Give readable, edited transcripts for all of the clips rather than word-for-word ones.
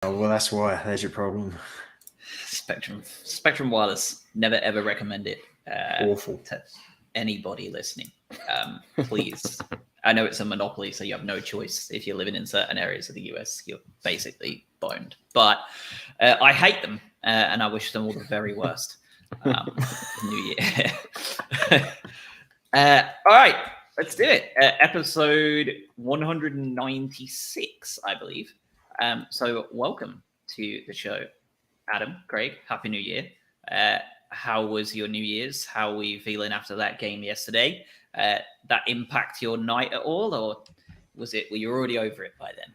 Oh, well, that's why. There's your problem. Spectrum Wireless. Never ever recommend it Awful. to anybody listening. Please. I know it's a monopoly, so you have no choice. If you're living in certain areas of the US, you're basically boned. But I hate them, and I wish them all the very worst. New Year. All right, let's do it. Episode 196, I believe. So welcome to the show, Adam, Craig. Happy New Year. How was your New Year's? How were you feeling after that game yesterday? That impact your night at all, or were you already over it by then?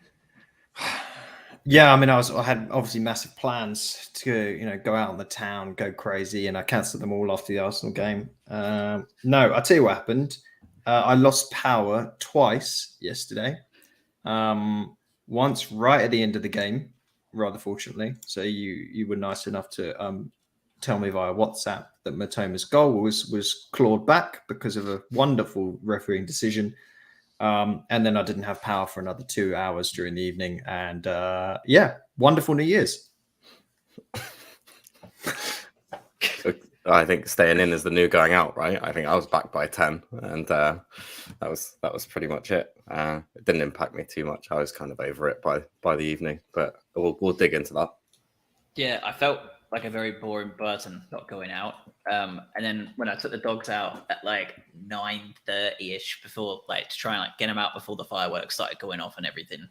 Yeah, I mean, I had obviously massive plans to go out on the town, go crazy, and I cancelled them all after the Arsenal game. No, I'll tell you what happened. I lost power twice yesterday. Once right at the end of the game, rather fortunately. So you were nice enough to tell me via WhatsApp that Matoma's goal was clawed back because of a wonderful refereeing decision. And then I didn't have power for another 2 hours during the evening. And wonderful New Year's. I think staying in is the new going out, right? I think I was back by 10, and that was pretty much it. It didn't impact me too much. I was kind of over it by the evening, but we'll dig into that. Yeah, I felt like a very boring person not going out. And then when I took the dogs out at like 9:30ish before, like, to try and get them out before the fireworks started going off and everything,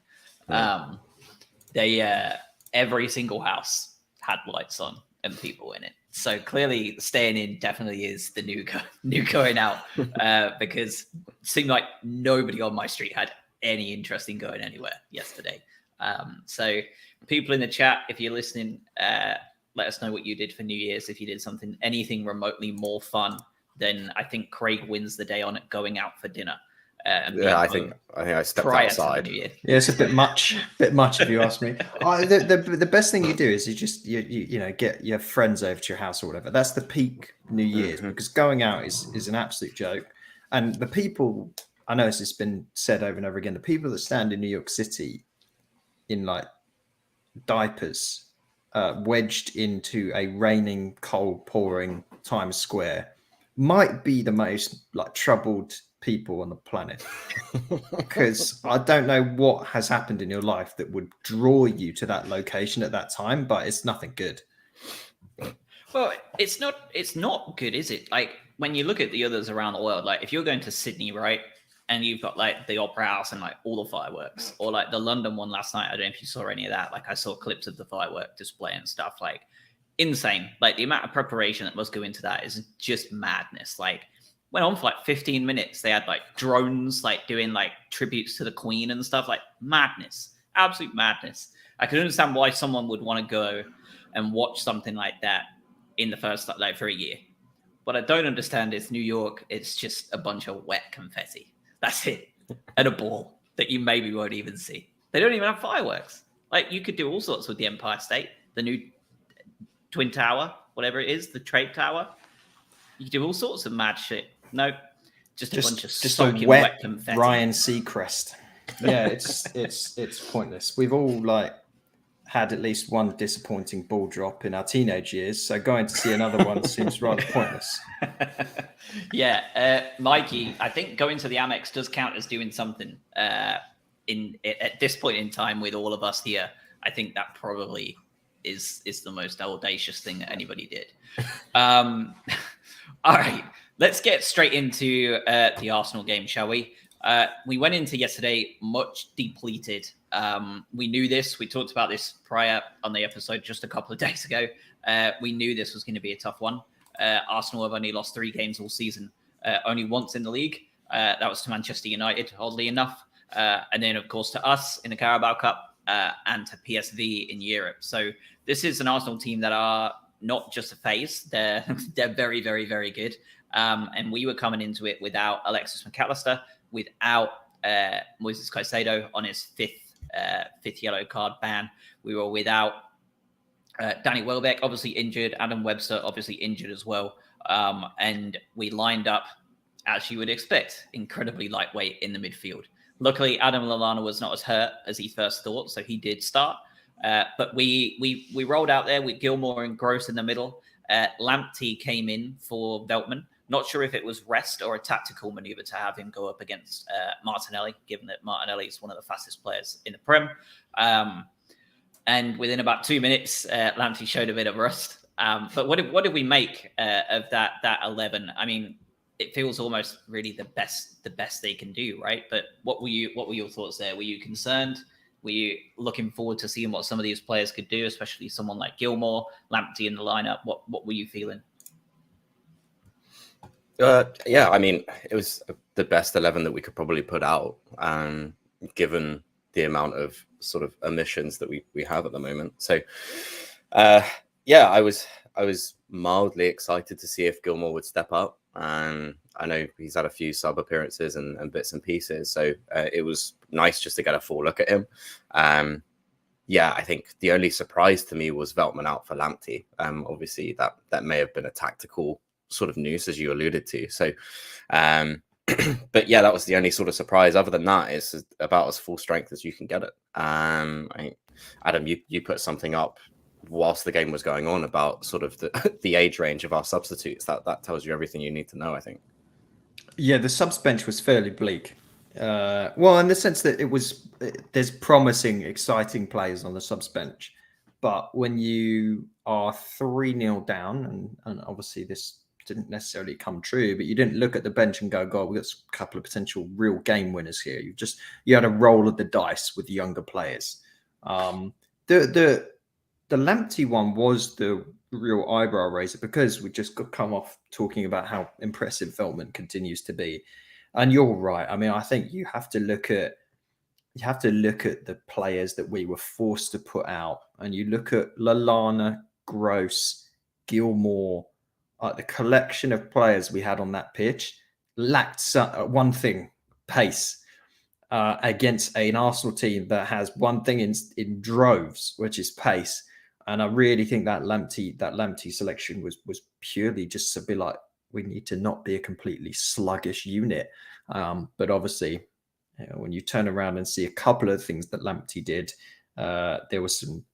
every single house had lights on and people in it. So clearly staying in definitely is the new going out, because it seemed like nobody on my street had any interest in going anywhere yesterday. So people in the chat, if you're listening, let us know what you did for New Year's. If you did anything remotely more fun, then I think Craig wins the day on it, going out for dinner. I think I stepped outside. Yeah, it's a bit much if you ask me. The best thing you do is you get your friends over to your house or whatever. That's the peak New Year's, because going out is an absolute joke. And the people, I know this has been said over and over again, the people that stand in New York City in like diapers, wedged into a raining, cold, pouring Times Square, might be the most troubled people on the planet, because I don't know what has happened in your life that would draw you to that location at that time, but it's nothing good. Well, it's not good, is it? Like, when you look at the others around the world, like if you're going to Sydney, right, and you've got like the Opera House and like all the fireworks, or like the London one last night, I don't know if you saw any of that. Like, I saw clips of the firework display and stuff. Like, insane. Like, the amount of preparation that must go into that is just madness. Like, went on for like 15 minutes. They had like drones like doing like tributes to the Queen and stuff. Like, madness, absolute madness. I can understand why someone would want to go and watch something like that in the first, like, for a year. What I don't understand is New York, it's just a bunch of wet confetti. That's it. And a ball that you maybe won't even see. They don't even have fireworks. Like, you could do all sorts with the Empire State, the new Twin Tower, whatever it is, the Trade Tower. You could do all sorts of mad shit. No, just a bunch of soaking wet confetti. Ryan Seacrest. Yeah, it's pointless. We've all had at least one disappointing ball drop in our teenage years, so going to see another one seems rather pointless. Yeah, Mikey, I think going to the Amex does count as doing something. At this point in time, with all of us here, I think that probably is the most audacious thing that anybody did. All right, let's get straight into the Arsenal game, shall we? We went into yesterday much depleted. We knew this. We talked about this prior on the episode just a couple of days ago. We knew this was going to be a tough one. Arsenal have only lost 3 games all season, only once in the league. That was to Manchester United, oddly enough. And then, of course, to us in the Carabao Cup, and to PSV in Europe. So this is an Arsenal team that are not just a phase. They're very, very, very good. And we were coming into it without Alexis McAllister, without Moises Caicedo on his fifth yellow card ban. We were without Danny Welbeck, obviously injured. Adam Webster, obviously injured as well. And we lined up, as you would expect, incredibly lightweight in the midfield. Luckily, Adam Lallana was not as hurt as he first thought, so he did start. But we rolled out there with Gilmore and Gross in the middle. Lamptey came in for Veltman. Not sure if it was rest or a tactical maneuver to have him go up against Martinelli, given that Martinelli is one of the fastest players in the Prem. And within about 2 minutes, Lamptey showed a bit of rust. But what did we make of that 11? I mean, it feels almost really the best they can do, right? But what were your thoughts there? Were you concerned? Were you looking forward to seeing what some of these players could do, especially someone like Gilmore, Lamptey in the lineup? What were you feeling? Yeah, I mean, it was the best 11 that we could probably put out, given the amount of sort of omissions that we have at the moment. So, yeah, I was mildly excited to see if Gilmore would step up. I know he's had a few sub appearances and bits and pieces, so it was nice just to get a full look at him. Yeah, I think the only surprise to me was Veltman out for Lamptey. Obviously, that may have been a tactical sort of news, as you alluded to. So, but yeah, that was the only sort of surprise. Other than that, it's about as full strength as you can get it. Adam, you put something up whilst the game was going on about sort of the age range of our substitutes. That tells you everything you need to know, I think. Yeah, the subs bench was fairly bleak. Well, in the sense that there's promising, exciting players on the subs bench, but when you are 3-0 down, and obviously this didn't necessarily come true, but you didn't look at the bench and go, God, we've got a couple of potential real game winners here. You had a roll of the dice with the younger players. The Lamptey one was the real eyebrow raiser, because we just got come off talking about how impressive Veltman continues to be. And you're right. I mean, I think you have to look at the players that we were forced to put out, and you look at Lallana, Gross, Gilmore, the collection of players we had on that pitch lacked one thing: pace. Against an Arsenal team that has one thing in droves, which is pace. And I really think that Lamptey selection was purely just to be like, we need to not be a completely sluggish unit. But obviously, when you turn around and see a couple of things that Lamptey did, there were some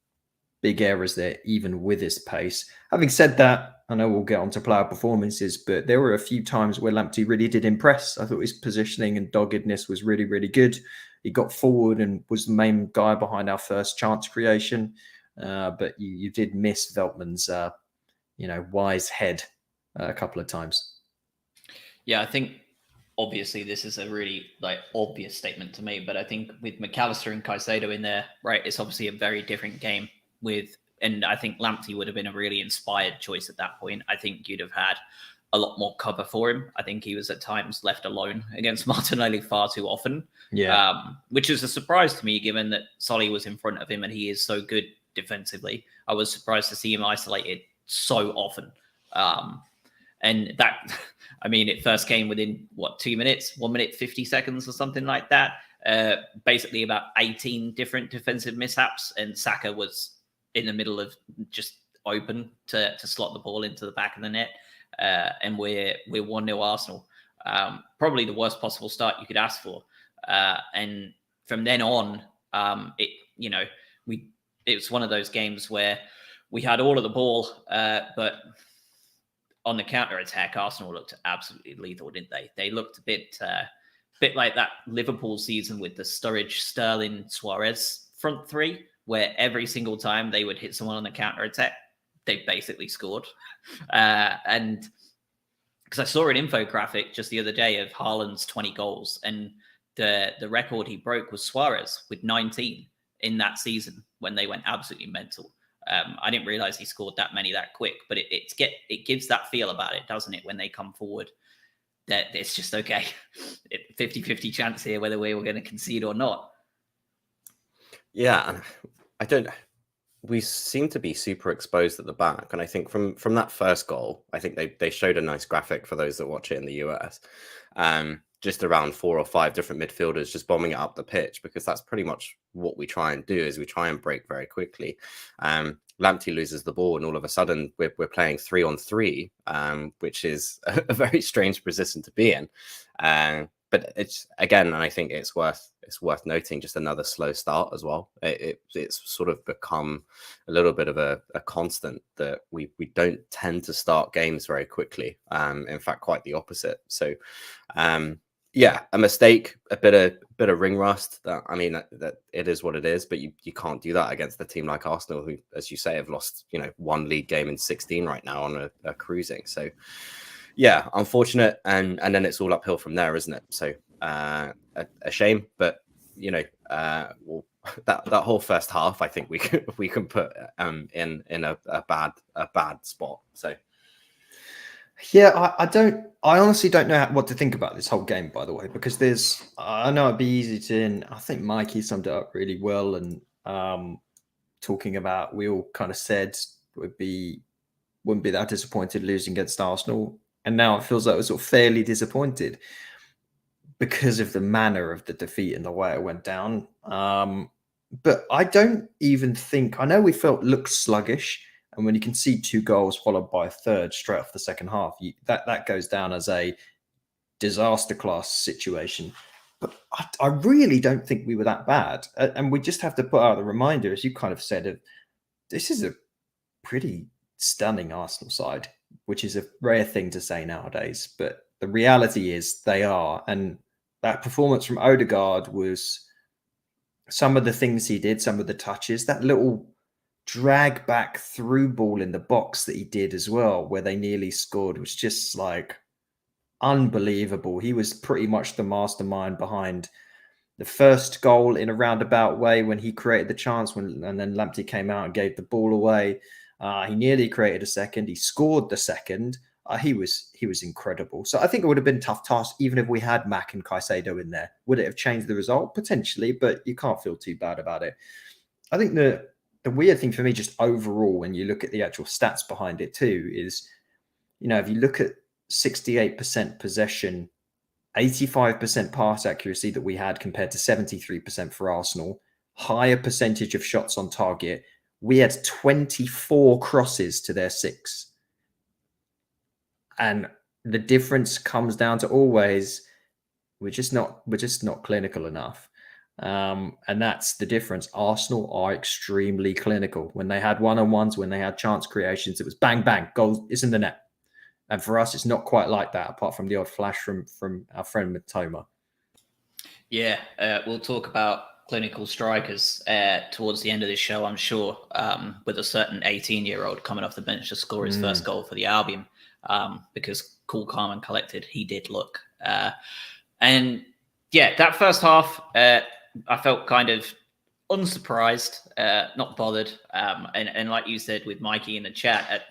big errors there, even with his pace. Having said that, I know we'll get on to player performances, but there were a few times where Lamptey really did impress. I thought his positioning and doggedness was really, really good. He got forward and was the main guy behind our first chance creation. But you did miss Veltman's, wise head a couple of times. Yeah, I think obviously this is a really obvious statement to me, but I think with McAllister and Caicedo in there, right, it's obviously a very different game and I think Lamptey would have been a really inspired choice at that point. I think you'd have had a lot more cover for him. I think he was at times left alone against Martinelli far too often. Yeah. Which is a surprise to me, given that Solly was in front of him and he is so good defensively. I was surprised to see him isolated so often. And that, I mean, it first came within 2 minutes, 1 minute, 50 seconds or something like that. Basically about 18 different defensive mishaps, and Saka was in the middle of just open to slot the ball into the back of the net. And we're 1-0 Arsenal. Probably the worst possible start you could ask for. And from then on, it was one of those games where we had all of the ball, but on the counter attack, Arsenal looked absolutely lethal, didn't they? They looked a bit like that Liverpool season with the Sturridge, Sterling, Suarez front three, where every single time they would hit someone on the counter attack, they basically scored. And because I saw an infographic just the other day of Haaland's 20 goals, and the record he broke was Suarez with 19 in that season when they went absolutely mental. I didn't realize he scored that many that quick, but it gives that feel about it, doesn't it? When they come forward, that it's just okay. 50-50 chance here whether we were going to concede or not. Yeah, we seem to be super exposed at the back. And I think from that first goal, I think they showed a nice graphic for those that watch it in the US. Just around 4 or 5 different midfielders just bombing it up the pitch, because that's pretty much what we try and do, is we try and break very quickly. Lamptey loses the ball, and all of a sudden we're playing 3-on-3, which is a very strange position to be in. but it's again, and I think it's worth noting just another slow start as well. It's sort of become a little bit of a constant that we don't tend to start games very quickly. In fact, quite the opposite. So, yeah, a mistake, a bit of ring rust. That it is what it is, but you can't do that against a team like Arsenal, who, as you say, have lost one league game in 16 right now on a cruising. So, yeah, unfortunate, and then it's all uphill from there, isn't it? So, a shame, but well, that whole first half, I think we can put in a bad spot. So. Yeah, I honestly don't know what to think about this whole game, by the way, because I know it'd be easy to, I think Mikey summed it up really well, and talking about, we all kind of said wouldn't be that disappointed losing against Arsenal, and now it feels like we're sort of fairly disappointed because of the manner of the defeat and the way it went down. But I don't even think, I know we looked sluggish. And when you can see 2 goals followed by a third straight off the second half, that goes down as a disaster class situation. But I really don't think we were that bad. And we just have to put out the reminder, as you kind of said, this is a pretty stunning Arsenal side, which is a rare thing to say nowadays. But the reality is they are. And that performance from Odegaard was some of the things he did, some of the touches, that little drag back through ball in the box that he did as well, where they nearly scored, was just like unbelievable. He was pretty much the mastermind behind the first goal in a roundabout way when he created the chance, and then Lamptey came out and gave the ball away. He nearly created a second. He scored the second. He was incredible. So I think it would have been a tough task even if we had Mac and Caicedo in there. Would it have changed the result? Potentially, but you can't feel too bad about it. I think the weird thing for me, just overall, when you look at the actual stats behind it too, is, if you look at 68% possession, 85% pass accuracy that we had compared to 73% for Arsenal, higher percentage of shots on target, we had 24 crosses to their 6. And the difference comes down to always, we're just not clinical enough. And that's the difference. Arsenal are extremely clinical. When they had one-on-ones, when they had chance creations, it was bang, bang, goal is in the net. And for us, it's not quite like that, apart from the odd flash from our friend Mitoma. Yeah, we'll talk about clinical strikers towards the end of this show, I'm sure, with a certain 18-year-old coming off the bench to score his first goal for the Albion, because cool, calm and collected he did look. And yeah, that first half, I felt kind of unsurprised, not bothered. And like you said with Mikey in the chat,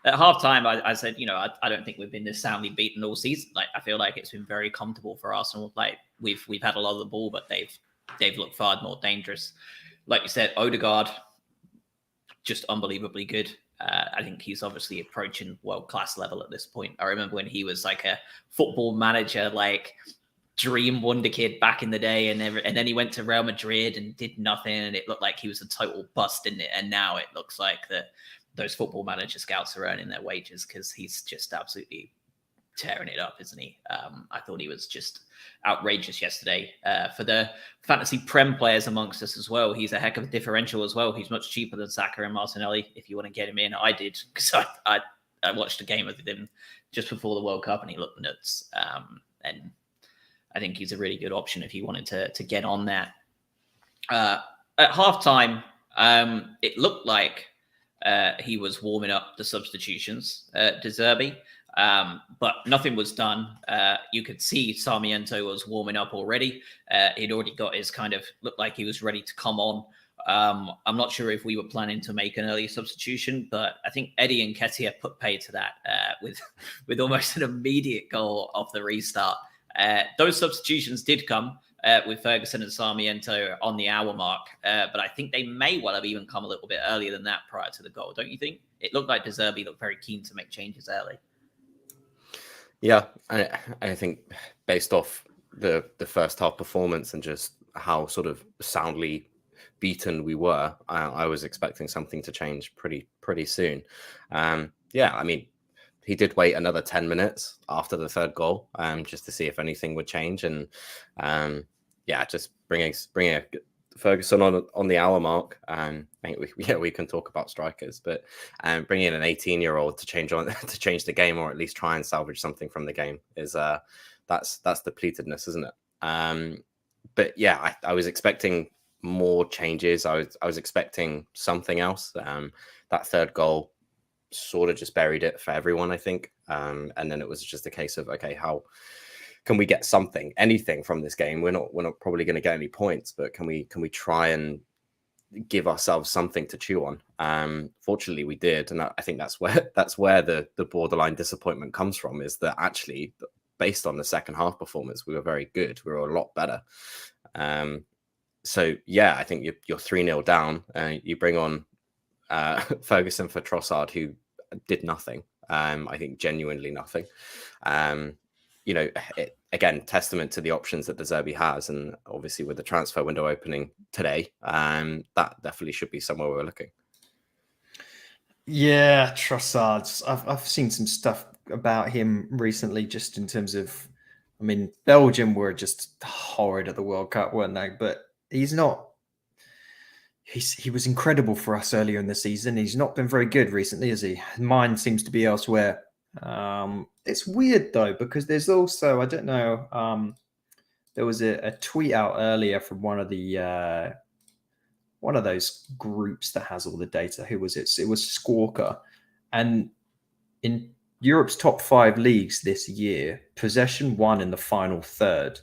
at halftime, I said, I don't think we've been this soundly beaten all season. Like, I feel like it's been very comfortable for Arsenal. Like, we've had a lot of the ball, but they've looked far more dangerous. Like you said, Odegaard, just unbelievably good. I think he's obviously approaching world-class level at this point. I remember when he was like a football manager, like dream wonder kid back in the day, and then he went to Real Madrid and did nothing, and it looked like he was a total bust, didn't it? And now it looks like those football manager scouts are earning their wages, because he's just absolutely tearing it up, isn't he? I thought he was just outrageous yesterday. For the fantasy Prem players amongst us as well, he's a heck of a differential as well. He's much cheaper than Saka and Martinelli, if you want to get him in. I did, because I watched a game with him just before the World Cup, and he looked nuts. And I think he's a really good option if you wanted to get on that. At halftime, it looked like he was warming up the substitutions, De Zerbi, but nothing was done. You could see Sarmiento was warming up already. He'd already got his looked like he was ready to come on. I'm not sure if we were planning to make an early substitution, but I think Eddie and Nketiah put pay to that with almost an immediate goal off the restart. Those substitutions did come with Ferguson and Sarmiento on the hour mark, but I think they may well have even come a little bit earlier than that prior to the goal, don't you think? It looked like De Zerbi looked very keen to make changes early. Yeah, I think based off the first half performance and just how sort of soundly beaten we were, I was expecting something to change pretty soon. Yeah, I mean, he did wait another 10 minutes after the third goal, just to see if anything would change. And just bringing Ferguson on the hour mark. I think we can talk about strikers, but bringing in an 18-year-old to change the game, or at least try and salvage something from the game, is that's depletedness, isn't it? But yeah, I was expecting more changes. I was expecting something else. That third goal sort of just buried it for everyone, I think. And then it was just a case of, okay, how can we get anything from this game? We're not probably going to get any points, but can we try and give ourselves something to chew on? Fortunately, we did, and I think that's where the borderline disappointment comes from. Is that actually, based on the second half performance, we were very good. We were a lot better. So yeah, I think you're 3-0 down. You bring on Ferguson for Trossard, who did nothing. I think genuinely nothing. Again, testament to the options that De Zerbi has, and obviously with the transfer window opening today, that definitely should be somewhere we're looking. Yeah, Trossard. I've seen some stuff about him recently, just in terms of, I mean, Belgium were just horrid at the World Cup, weren't they? But he's not. He was incredible for us earlier in the season. He's not been very good recently, has he? Mine seems to be elsewhere. It's weird though, because there's also, I don't know, there was a tweet out earlier from one of those groups that has all the data. Who was it? It was Squawka. And in Europe's top 5 leagues this year, possession won in the final third.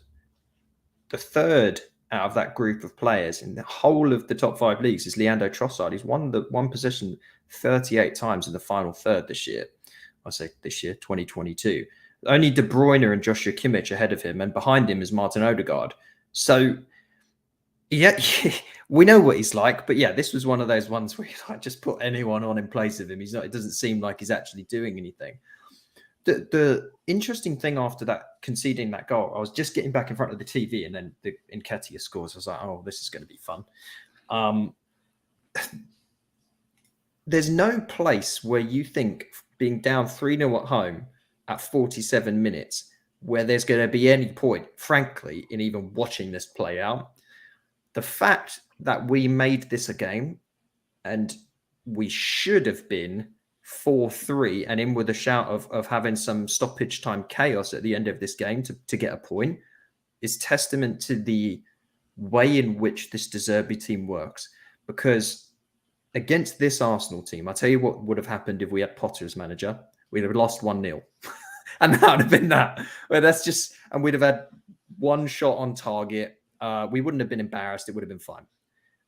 The third out of that group of players in the whole of the top 5 leagues is Leandro Trossard. He's won the one possession 38 times in the final third this year. I say this year, 2022. Only De Bruyne and Joshua Kimmich ahead of him, and behind him is Martin Odegaard. So, yeah, we know what he's like. But yeah, this was one of those ones where you just put anyone on in place of him. It doesn't seem like he's actually doing anything. The interesting thing after that, conceding that goal, I was just getting back in front of the TV, and then Nketiah scores. I was like, oh, this is going to be fun. There's no place where you think, being down 3-0 at home at 47 minutes, where there's going to be any point, frankly, in even watching this play out. The fact that we made this a game, and we should have been 4-3 and in with a shout of having some stoppage time chaos at the end of this game to get a point, is testament to the way in which this De Zerbi team works. Because against this Arsenal team, I'll tell you what would have happened if we had Potter as manager. We'd have lost 1-0. And that would have been that. Well, and we'd have had one shot on target. We wouldn't have been embarrassed. It would have been fine.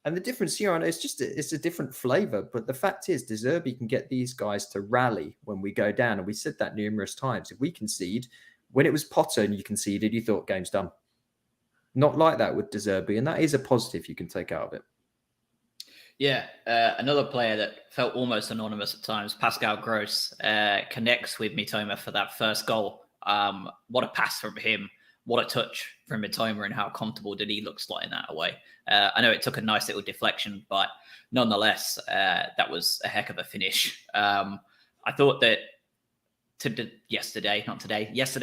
And the difference here, I know it's a different flavor, but the fact is, De Zerbi can get these guys to rally when we go down. And we said that numerous times. If we concede, when it was Potter and you conceded, you thought game's done. Not like that with De Zerbi. And that is a positive you can take out of it. Yeah, another player that felt almost anonymous at times, Pascal Gross, connects with Mitoma for that first goal. What a pass from him. What a touch from Mitoma, and how comfortable did he look slotting that away. I know it took a nice little deflection, but nonetheless, that was a heck of a finish. I thought that yesterday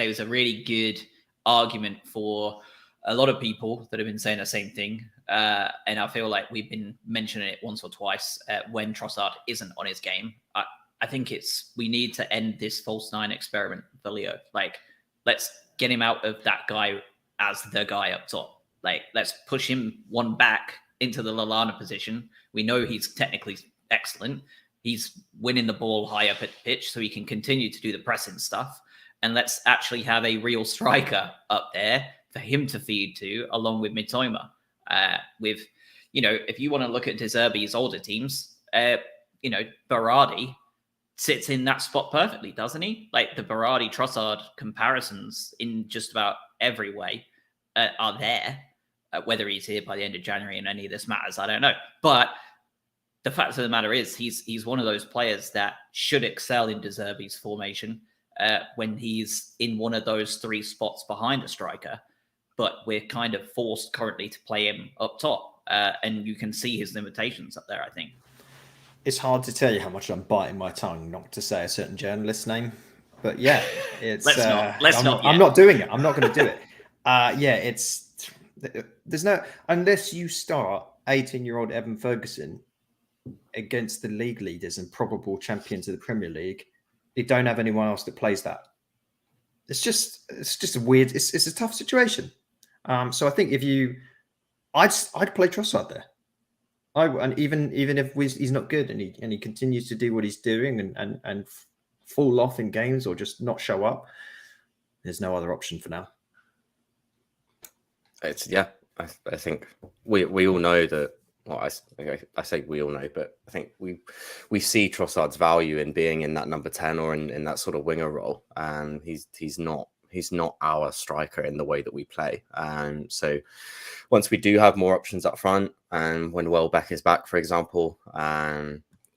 was a really good argument for a lot of people that have been saying the same thing. And I feel like we've been mentioning it once or twice when Trossard isn't on his game. I think we need to end this false nine experiment for Leo. Like, let's get him out of that guy as the guy up top. Like, let's push him one back into the Lallana position. We know he's technically excellent. He's winning the ball high up at the pitch, so he can continue to do the pressing stuff. And let's actually have a real striker up there for him to feed to, along with Mitoma. If you want to look at De Zerbi's older teams, Berardi sits in that spot perfectly, doesn't he? Like, the Berardi-Trossard comparisons in just about every way are there. Whether he's here by the end of January and any of this matters, I don't know. But the fact of the matter is, he's one of those players that should excel in De Zerbi's formation when he's in one of those 3 spots behind a striker. But we're kind of forced currently to play him up top. And you can see his limitations up there, I think. It's hard to tell you how much I'm biting my tongue not to say a certain journalist's name. But yeah, it's. Let's not. Let's I'm not. I'm yet. not doing it. I'm not going to do it. Yeah, it's. There's no unless you start 18-year-old Evan Ferguson against the league leaders and probable champions of the Premier League. You don't have anyone else that plays that. It's just a weird. It's a tough situation. So I think if you, I'd play Trossard there. And even if he's not good and he continues to do what he's doing and fall off in games or just not show up, there's no other option for now. I think we all know that. Well, I say we all know, but I think we see Trossard's value in being in that number 10 or in that sort of winger role. And he's not our striker in the way that we play. So once we do have more options up front, and when Welbeck is back, for example,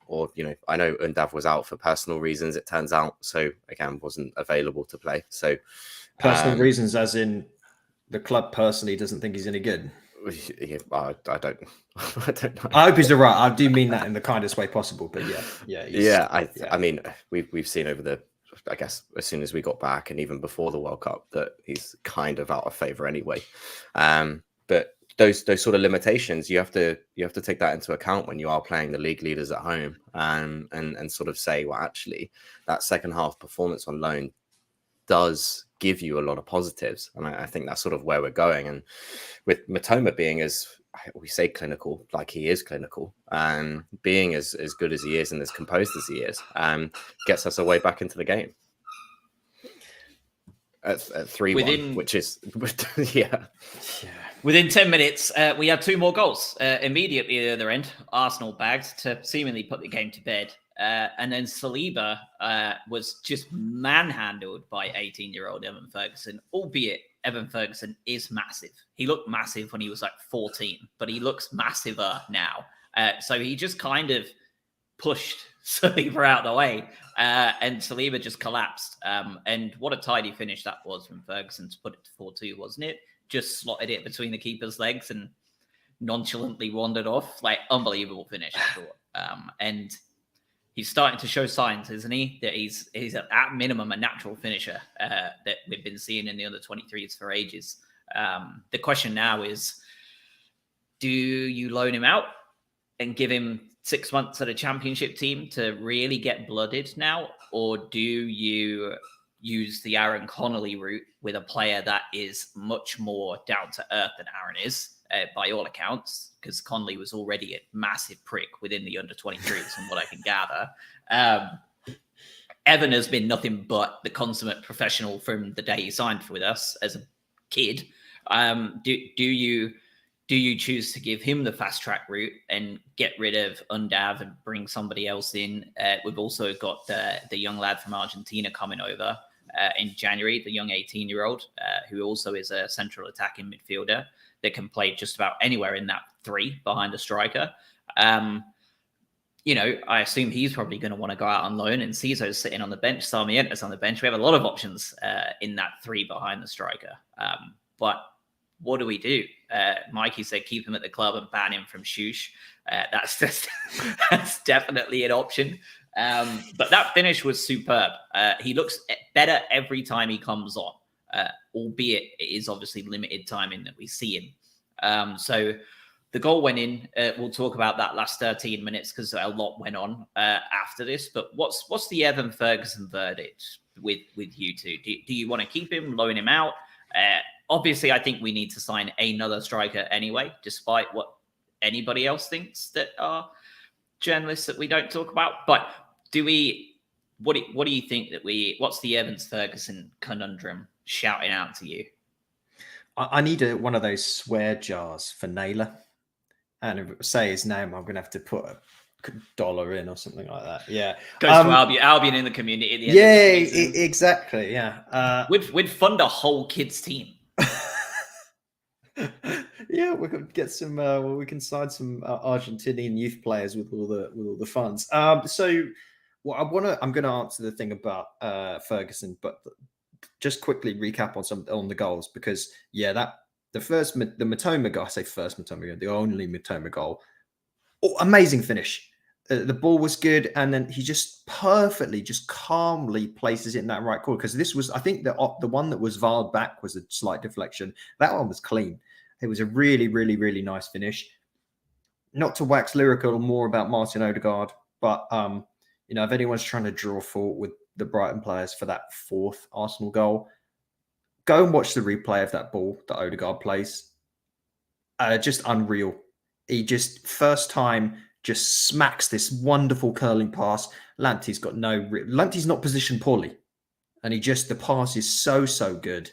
or I know Undav was out for personal reasons, it turns out, so again wasn't available to play. So personal reasons, as in the club personally doesn't think he's any good. Yeah, I don't know. I hope he's all right. I do mean that in the kindest way possible. But I mean, we've seen over the, I guess, as soon as we got back and even before the World Cup, that he's kind of out of favour anyway. But those sort of limitations, you have to take that into account when you are playing the league leaders at home, and sort of say, well, actually, that second half performance on loan does give you a lot of positives, and I think that's sort of where we're going. And with Mitoma being, as we say, clinical, like he is clinical, and being as good as he is and as composed as he is, gets us a way back into the game at 3-1, which is yeah. Within 10 minutes, we had 2 more goals. Immediately at the other end, Arsenal bagged to seemingly put the game to bed. And then Saliba was just manhandled by 18-year-old Evan Ferguson, albeit Evan Ferguson is massive. He looked massive when he was like 14, but he looks massiver now. So he just kind of pushed Saliba out of the way, and Saliba just collapsed. And what a tidy finish that was from Ferguson to put it to 4-2, wasn't it? Just slotted it between the keeper's legs and nonchalantly wandered off. Like, unbelievable finish, I thought. And he's starting to show signs, isn't he? That he's at minimum a natural finisher that we've been seeing in the under 23s for ages. The question now is, do you loan him out and give him 6 months at a championship team to really get blooded now? Or do you use the Aaron Connolly route with a player that is much more down to earth than Aaron is, by all accounts, because Connolly was already a massive prick within the under 23s, from what I can gather. Evan has been nothing but the consummate professional from the day he signed with us as a kid. Do you choose to give him the fast track route and get rid of Undav and bring somebody else in? We've also got the young lad from Argentina coming over in January, the young 18-year-old, who also is a central attacking midfielder that can play just about anywhere in that 3 behind a striker. I assume he's probably going to want to go out on loan, and Ciso's sitting on the bench, Sarmiento's on the bench. We have a lot of options in that 3 behind the striker. But what do we do? Mikey said keep him at the club and ban him from Shush. That's definitely an option. But that finish was superb. He looks better every time he comes on, albeit it is obviously limited timing that we see him. So the goal went in. We'll talk about that last 13 minutes because a lot went on after this. But what's the Evan Ferguson verdict with you two? Do you want to keep him, loan him out? Obviously, I think we need to sign another striker anyway, despite what anybody else thinks that are journalists that we don't talk about. But do we? What do you think that we? What's the Evans Ferguson conundrum shouting out to you? I need one of those swear jars for Naylor, and if it say his name, I'm going to have to put $1 in or something like that. Yeah, goes to Albion in the community. At the end yeah, of the season. Exactly. Yeah, we'd fund a whole kids team. Yeah, we could get some. We can sign some Argentinian youth players with all the funds. So, what I'm going to answer the thing about Ferguson, but just quickly recap on the goals, because the Mitoma goal. I say first Mitoma goal, the only Mitoma goal. Oh, amazing finish. The ball was good, and then he just perfectly, just calmly places it in that right corner. Because this was, I think, the one that was VAR'd back was a slight deflection. That one was clean. It was a really, really, really nice finish. Not to wax lyrical more about Martin Odegaard, but if anyone's trying to draw fault with the Brighton players for that fourth Arsenal goal, go and watch the replay of that ball that Odegaard plays. Just unreal. He just first time just smacks this wonderful curling pass. Lamptey's got Lamptey's not positioned poorly, and the pass is so good.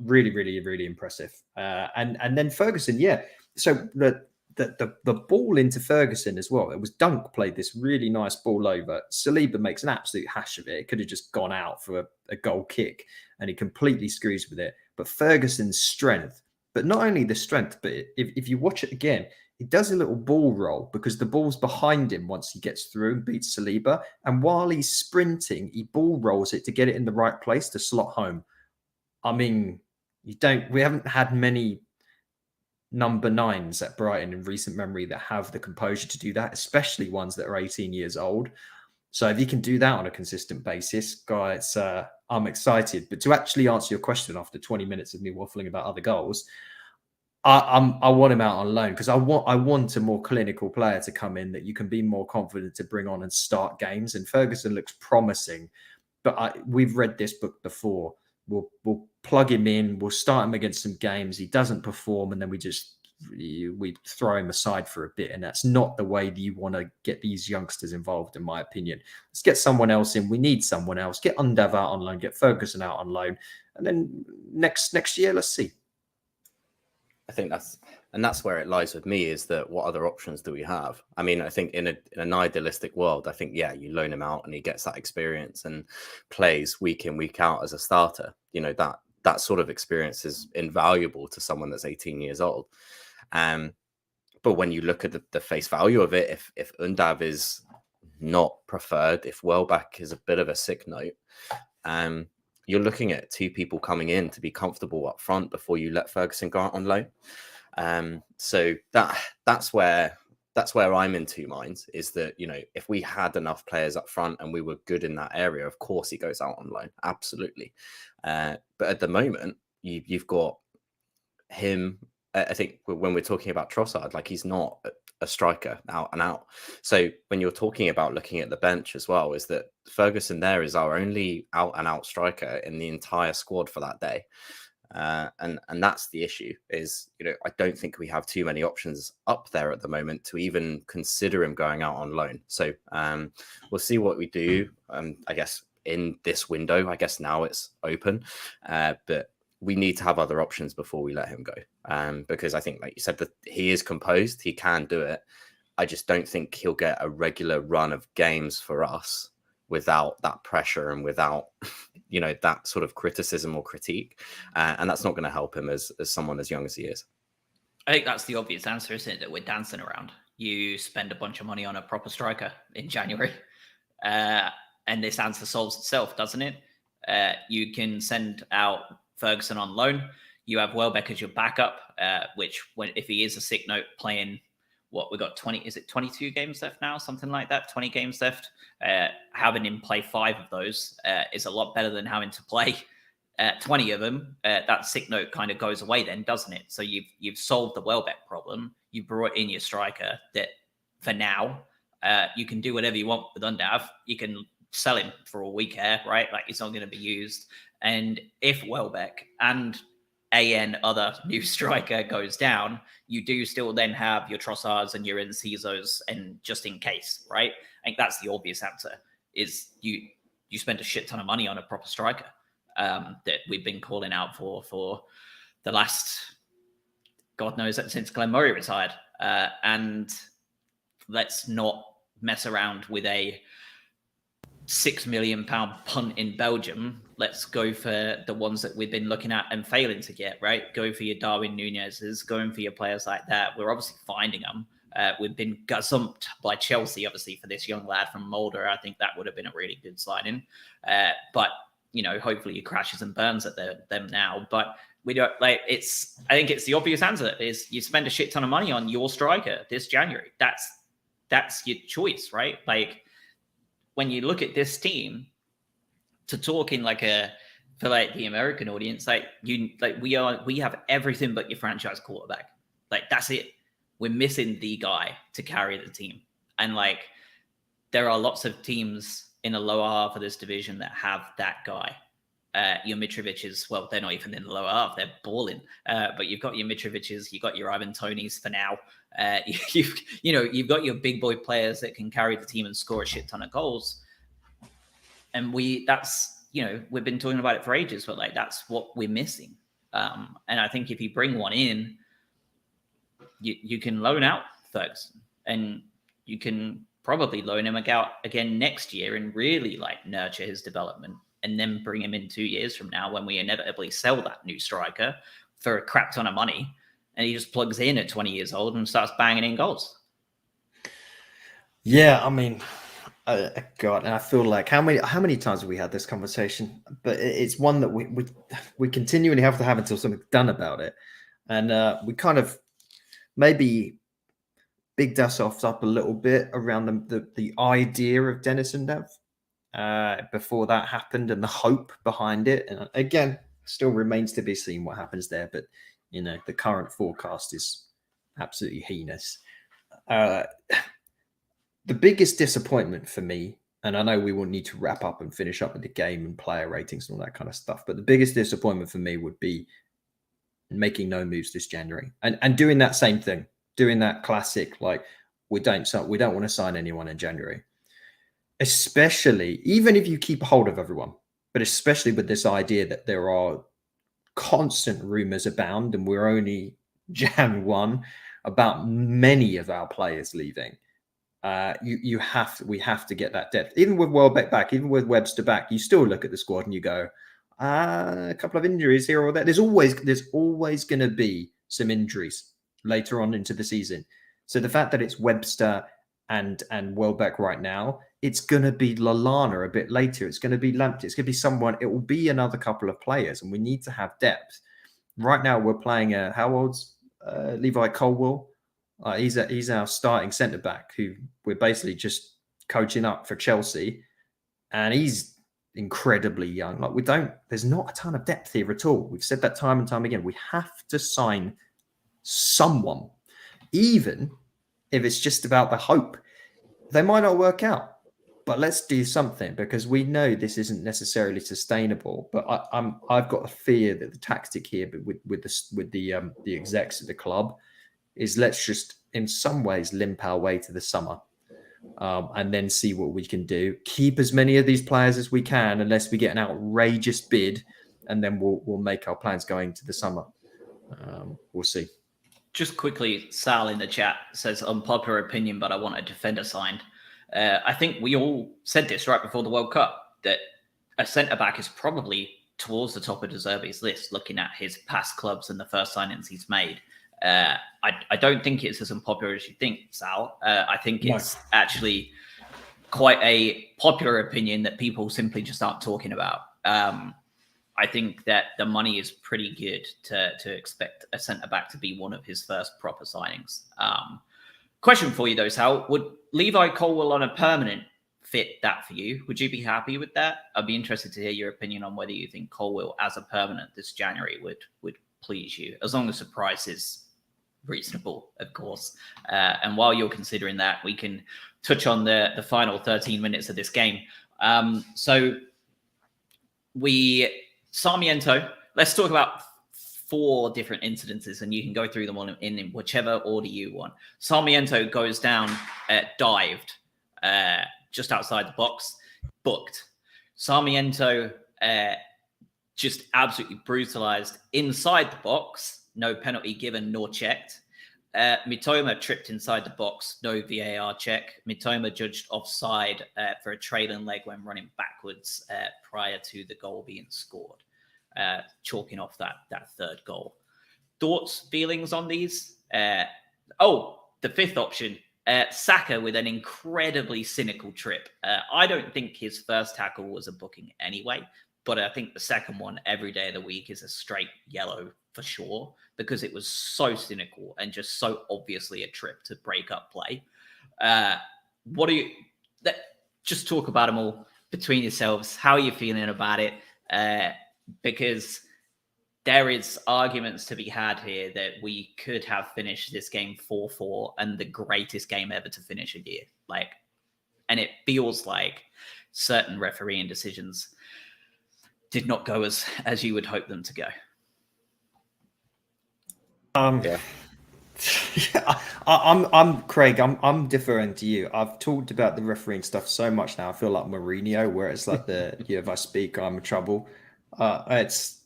Really, really, really impressive. And then Ferguson, yeah. So the ball into Ferguson as well. It was Dunk played this really nice ball over. Saliba makes an absolute hash of it. It could have just gone out for a goal kick, and he completely screws with it. But Ferguson's strength, but not only the strength, but if you watch it again, he does a little ball roll because the ball's behind him once he gets through and beats Saliba. And while he's sprinting, he ball rolls it to get it in the right place to slot home. I mean, we haven't had many number 9s at Brighton in recent memory that have the composure to do that, especially ones that are 18 years old. So if you can do that on a consistent basis, guys, I'm excited. But to actually answer your question after 20 minutes of me waffling about other goals, I want him out on loan because I want a more clinical player to come in that you can be more confident to bring on and start games. And Ferguson looks promising, but we've read this book before. We'll plug him in. We'll start him against some games. He doesn't perform, and then we throw him aside for a bit. And that's not the way that you want to get these youngsters involved, in my opinion. Let's get someone else in. We need someone else. Get Undav out on loan. Get Ferguson out on loan, and then next year, let's see. I think that's where it lies with me, is that what other options do we have? I mean, I think in an idealistic world, I think, yeah, you loan him out and he gets that experience and plays week in, week out as a starter. That sort of experience is invaluable to someone that's 18 years old. But when you look at the face value of it, if Undav is not preferred, if Welbeck is a bit of a sick note, you're looking at 2 people coming in to be comfortable up front before you let Ferguson go out on loan. So that's where I'm in 2 minds, is that, if we had enough players up front and we were good in that area, of course he goes out on loan. Absolutely. But at the moment, you've got him. I think when we're talking about Trossard, like, he's not a striker out and out. So when you're talking about looking at the bench as well, is that Ferguson there is our only out and out striker in the entire squad for that day. And that's the issue, is, I don't think we have too many options up there at the moment to even consider him going out on loan. So we'll see what we do. I guess in this window, I guess now it's open, but we need to have other options before we let him go. Because I think, like you said, that he is composed, he can do it. I just don't think he'll get a regular run of games for us without that pressure and without, that sort of criticism or critique. And that's not going to help him as someone as young as he is. I think that's the obvious answer, isn't it? That we're dancing around. You spend a bunch of money on a proper striker in January. And this answer solves itself, doesn't it? You can send out Ferguson on loan. You have Welbeck as your backup, which, if he is a sick note, playing we got 22 games left now, something like that, 20 games left. Having him play 5 of those is a lot better than having to play 20 of them. That sick note kind of goes away then, doesn't it? So you've solved the Welbeck problem. You brought in your striker that, for now, you can do whatever you want with Undav. You can sell him for all we care, right? Like, he's not going to be used. And if Welbeck and other new striker goes down, you do still then have your Trossards and your Encizos, and just in case, right? I think that's the obvious answer, is you spend a shit ton of money on a proper striker that we've been calling out for the last, God knows, since Glenn Murray retired. And let's not mess around with a £6 million punt in Belgium. Let's go for the ones that we've been looking at and failing to get, right? Go for your Darwin Nunez's, going for your players like that. We're obviously finding them. We've been gazumped by Chelsea, obviously, for this young lad from Mulder. I think that would have been a really good signing. But, hopefully he crashes and burns at them now. But we don't, I think it's the obvious answer, is you spend a shit ton of money on your striker this January. That's that's your choice, right? Like when you look at this team, to talk in for the American audience, we have everything but your franchise quarterback. Like that's it. We're missing the guy to carry the team. And like there are lots of teams in the lower half of this division that have that guy. Your Mitrovic's, well, they're not even in the lower half; they're balling. But you've got your Mitrovic's, you've got your Ivan Tonys for now. You've got your big boy players that can carry the team and score a shit ton of goals. And we've been talking about it for ages, but like that's what we're missing. And I think if you bring one in, you can loan out Ferguson, and you can probably loan him out again next year and really like nurture his development, and then bring him in 2 years from now when we inevitably sell that new striker for a crap ton of money, and he just plugs in at 20 years old and starts banging in goals. Yeah, I mean, God, and I feel like how many times have we had this conversation? But it's one that we continually have to have until something's done about it, and we kind of maybe bigged ourselves up a little bit around the idea of Denison Dev before that happened, and the hope behind it. And again, still remains to be seen what happens there. But the current forecast is absolutely heinous. The biggest disappointment for me, and I know we will need to wrap up and finish up with the game and player ratings and all that kind of stuff, but the biggest disappointment for me would be making no moves this January and doing that same thing, doing that classic, like we don't want to sign anyone in January, especially even if you keep hold of everyone, but especially with this idea that there are constant rumors abound and we're only Jan 1 about many of our players leaving. We have to get that depth. Even with Welbeck back, even with Webster back, you still look at the squad and you go, a couple of injuries here or there. There's always going to be some injuries later on into the season. So the fact that it's Webster and Welbeck right now, it's going to be Lallana a bit later. It's going to be Lamptey. It's going to be someone. It will be another couple of players, and we need to have depth. Right now, we're playing how old's Levi Colwill? He's our starting centre back, who we're basically just coaching up for Chelsea, and he's incredibly young. There's not a ton of depth here at all. We've said that time and time again. We have to sign someone, even if it's just about the hope. They might not work out, but let's do something, because we know this isn't necessarily sustainable. But I've got a fear that the tactic here, but with the execs of the club, is let's just in some ways limp our way to the summer, and then see what we can do. Keep as many of these players as we can, unless we get an outrageous bid, and then we'll make our plans going to the summer. We'll see. Just quickly, Sal in the chat says, unpopular opinion, but I want a defender signed. I think we all said this right before the World Cup, that a centre-back is probably towards the top of De Zerbi's list, looking at his past clubs and the first signings he's made. I don't think it's as unpopular as you think, Sal. I think it's actually quite a popular opinion that people simply just aren't talking about. I think that the money is pretty good to expect a centre-back to be one of his first proper signings. Question for you, though, Sal. Would Levi Colwill on a permanent fit that for you? Would you be happy with that? I'd be interested to hear your opinion on whether you think Colwill as a permanent this January would please you, as long as the price is reasonable, of course. And while you're considering that, we can touch on the final 13 minutes of this game. Sarmiento, let's talk about 4 different incidences, and you can go through them all in whichever order you want. Sarmiento goes down, dived just outside the box, booked. Sarmiento just absolutely brutalized inside the box, no penalty given nor checked. Mitoma tripped inside the box, no VAR check. Mitoma judged offside for a trailing leg when running backwards prior to the goal being scored, chalking off that third goal. Thoughts, feelings on these? The 5th option, Saka with an incredibly cynical trip. I don't think his first tackle was a booking anyway, but I think the second one every day of the week is a straight yellow for sure, because it was so cynical and just so obviously a trip to break up play. What do you just talk about them all between yourselves? How are you feeling about it? Because there is arguments to be had here that we could have finished this game 4-4 and the greatest game ever to finish a year. And it feels like certain refereeing decisions did not go as you would hope them to go. Yeah. I'm Craig. I'm deferring to you. I've talked about the refereeing stuff so much now. I feel like Mourinho, where it's like if I speak, I'm in trouble. It's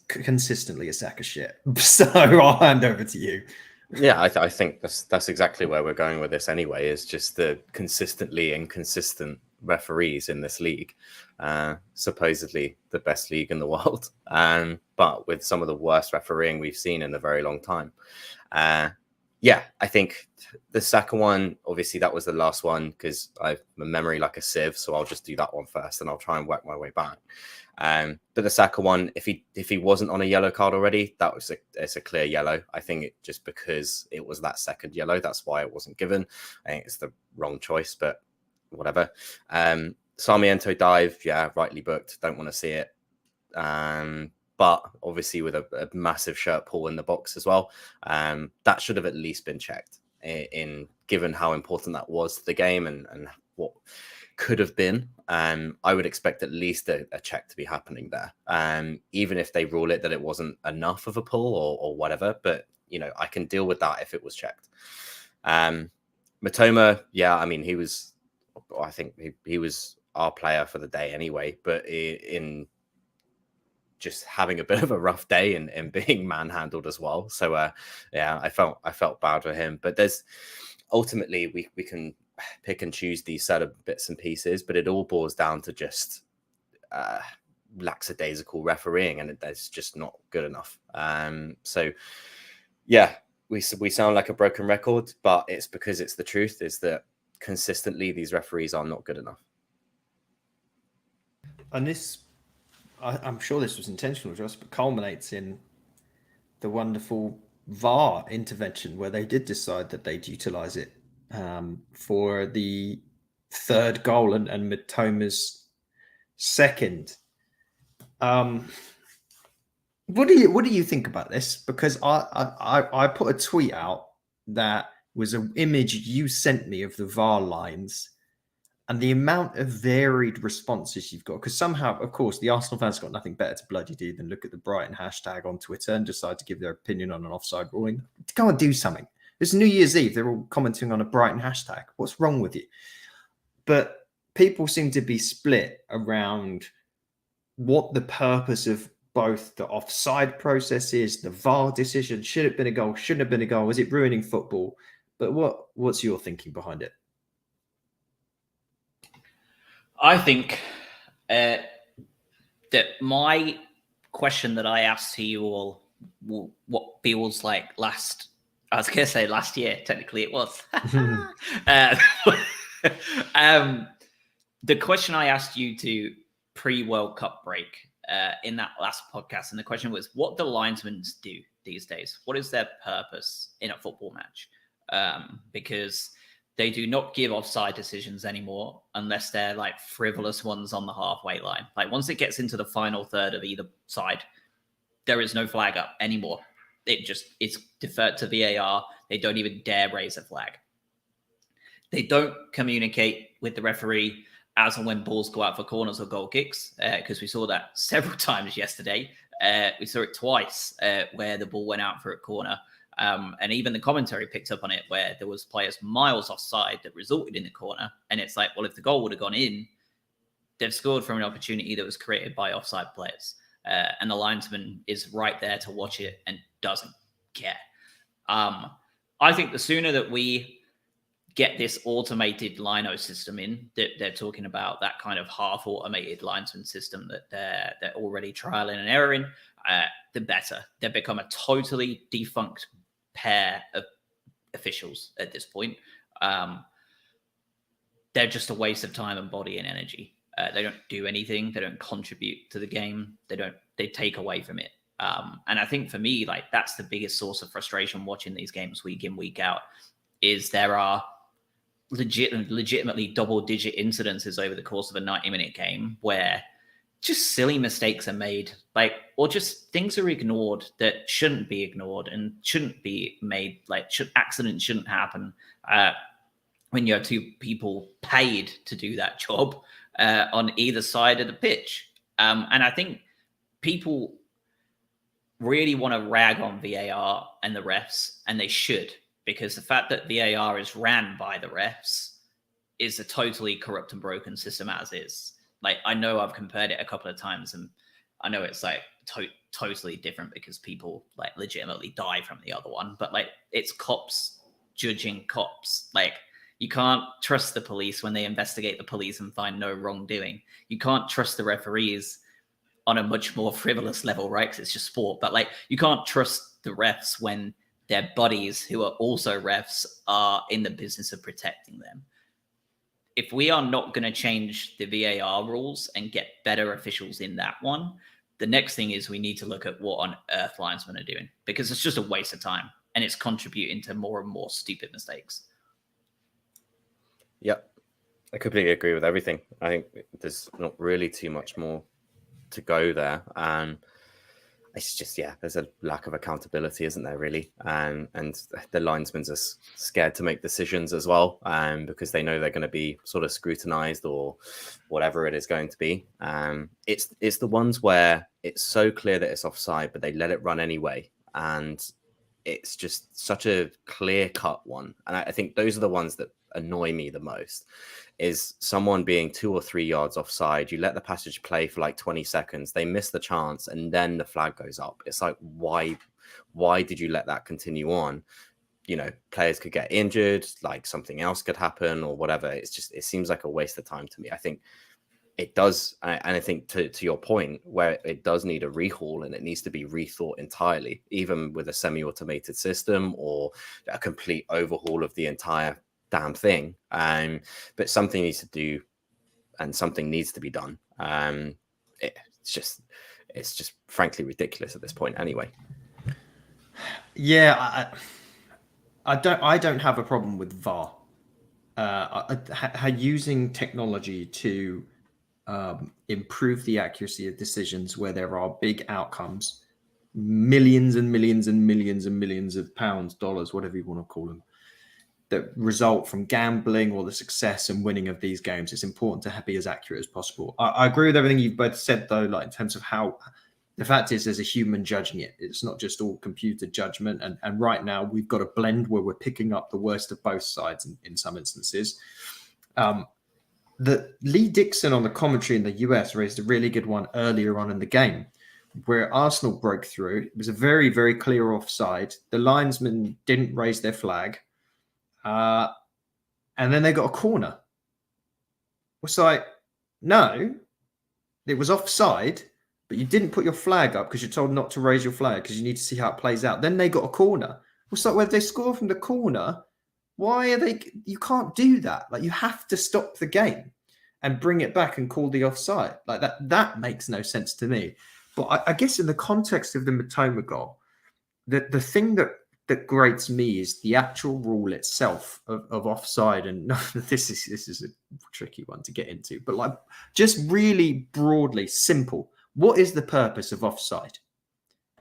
consistently a sack of shit. So I'll hand over to you. Yeah, I think that's exactly where we're going with this anyway, is just the consistently inconsistent referees in this league. Supposedly the best league in the world, but with some of the worst refereeing we've seen in a very long time. Yeah, I think the Saka one, obviously that was the last one because I have a memory like a sieve, so I'll just do that one first and I'll try and work my way back. But the Saka one, if he wasn't on a yellow card already, it's a clear yellow. I think it just because it was that second yellow, that's why it wasn't given. I think it's the wrong choice, but whatever. Sarmiento dive, yeah, rightly booked. Don't want to see it. But obviously with a massive shirt pull in the box as well, that should have at least been checked in given how important that was to the game and what could have been. I would expect at least a check to be happening there. Even if they rule it that it wasn't enough of a pull or whatever, but I can deal with that if it was checked. Matoma, yeah, I mean, I think he was our player for the day anyway, but in just having a bit of a rough day and being manhandled as well. So yeah, I felt bad for him. But there's ultimately we can pick and choose these set of bits and pieces, but it all boils down to just lackadaisical refereeing, and that's just not good enough. So yeah, we sound like a broken record, but it's because it's the truth, is that consistently these referees are not good enough. And this, I'm sure this was intentional, Josh, but culminates in the wonderful VAR intervention where they did decide that they'd utilize it for the third goal and Mitoma's second. What do you think about this? Because I put a tweet out that was an image you sent me of the VAR lines and the amount of varied responses you've got. Because somehow, of course, the Arsenal fans got nothing better to bloody do than look at the Brighton hashtag on Twitter and decide to give their opinion on an offside ruling. Go and do something. It's New Year's Eve. They're all commenting on a Brighton hashtag. What's wrong with you? But people seem to be split around what the purpose of both the offside process is, the VAR decision. Should it have been a goal? Shouldn't have been a goal? Was it ruining football? But what's your thinking behind it? I think that my question that I asked to you all, what feels like last year, technically it was. The question I asked you to pre-World Cup break in that last podcast, and the question was, what do linesmen do these days? What is their purpose in a football match? Because they do not give offside decisions anymore unless they're like frivolous ones on the halfway line. Like once it gets into the final third of either side, there is no flag up anymore. It's deferred to VAR. They don't even dare raise a flag. They don't communicate with the referee as and when balls go out for corners or goal kicks, because we saw that several times yesterday. We saw it twice where the ball went out for a corner. And even the commentary picked up on it where there was players miles offside that resulted in the corner. And it's like, well, if the goal would have gone in, they've scored from an opportunity that was created by offside players. And the linesman is right there to watch it and doesn't care. I think the sooner that we get this automated lino system in, that they're talking about, that kind of half automated linesman system that they're already trialing and erroring, the better. They've become a totally defunct pair of officials at this point. They're just a waste of time and body and energy. They don't do anything. They don't contribute to the game. They take away from it. And I think for me, like that's the biggest source of frustration watching these games week in, week out, is there are legitimately double-digit incidences over the course of a 90-minute game where just silly mistakes are made, like, or just things are ignored that shouldn't be ignored and shouldn't be made. Like, accidents shouldn't happen when you have two people paid to do that job on either side of the pitch. And I think people really want to rag on VAR and the refs, and they should, because the fact that VAR is ran by the refs is a totally corrupt and broken system as is. Like, I know I've compared it a couple of times, and I know it's like totally different because people like legitimately die from the other one, but like, it's cops judging cops. Like, you can't trust the police when they investigate the police and find no wrongdoing. You can't trust the referees on a much more frivolous level, right? Because it's just sport. But like, you can't trust the refs when their buddies who are also refs are in the business of protecting them. If we are not going to change the VAR rules and get better officials in that one, the next thing is we need to look at what on earth linesmen are doing, because it's just a waste of time and it's contributing to more and more stupid mistakes. Yep, I completely agree with everything. I think there's not really too much more to go there, and it's just, yeah, there's a lack of accountability, isn't there, really? And the linesmen are scared to make decisions as well, because they know they're going to be sort of scrutinized or whatever it is going to be. It's the ones where it's so clear that it's offside, but they let it run anyway, and it's just such a clear-cut one. And I think those are the ones that annoy me the most, is someone being 2 or 3 yards offside. You let the passage play for like 20 seconds, they miss the chance, and then the flag goes up. It's like, why did you let that continue on? You know, players could get injured, like something else could happen or whatever. It's just, it seems like a waste of time to me. I think it does, and I think to your point, where it does need a rehaul and it needs to be rethought entirely, even with a semi-automated system or a complete overhaul of the entire damn thing. But something needs to do, and something needs to be done. It's just frankly ridiculous at this point anyway. Yeah, I don't have a problem with VAR. Using technology to improve the accuracy of decisions where there are big outcomes, millions and millions and millions and millions of pounds, dollars, whatever you want to call them, that result from gambling or the success and winning of these games. It's important to be as accurate as possible. I agree with everything you've both said, though, like in terms of how the fact is there's a human judging it. It's not just all computer judgment. And right now we've got a blend where we're picking up the worst of both sides in some instances. The Lee Dixon on the commentary in the US raised a really good one earlier on in the game where Arsenal broke through. It was a very, very clear offside. The linesman didn't raise their flag. And then they got a corner. It's like, no, it was offside, but you didn't put your flag up because you're told not to raise your flag because you need to see how it plays out. Then they got a corner. It's like, when they score from the corner, why are they? You can't do that. Like, you have to stop the game and bring it back and call the offside. Like that makes no sense to me. But I guess in the context of the Mitoma goal, the thing that grates me is the actual rule itself of offside. And this is a tricky one to get into, but like, just really broadly simple. What is the purpose of offside?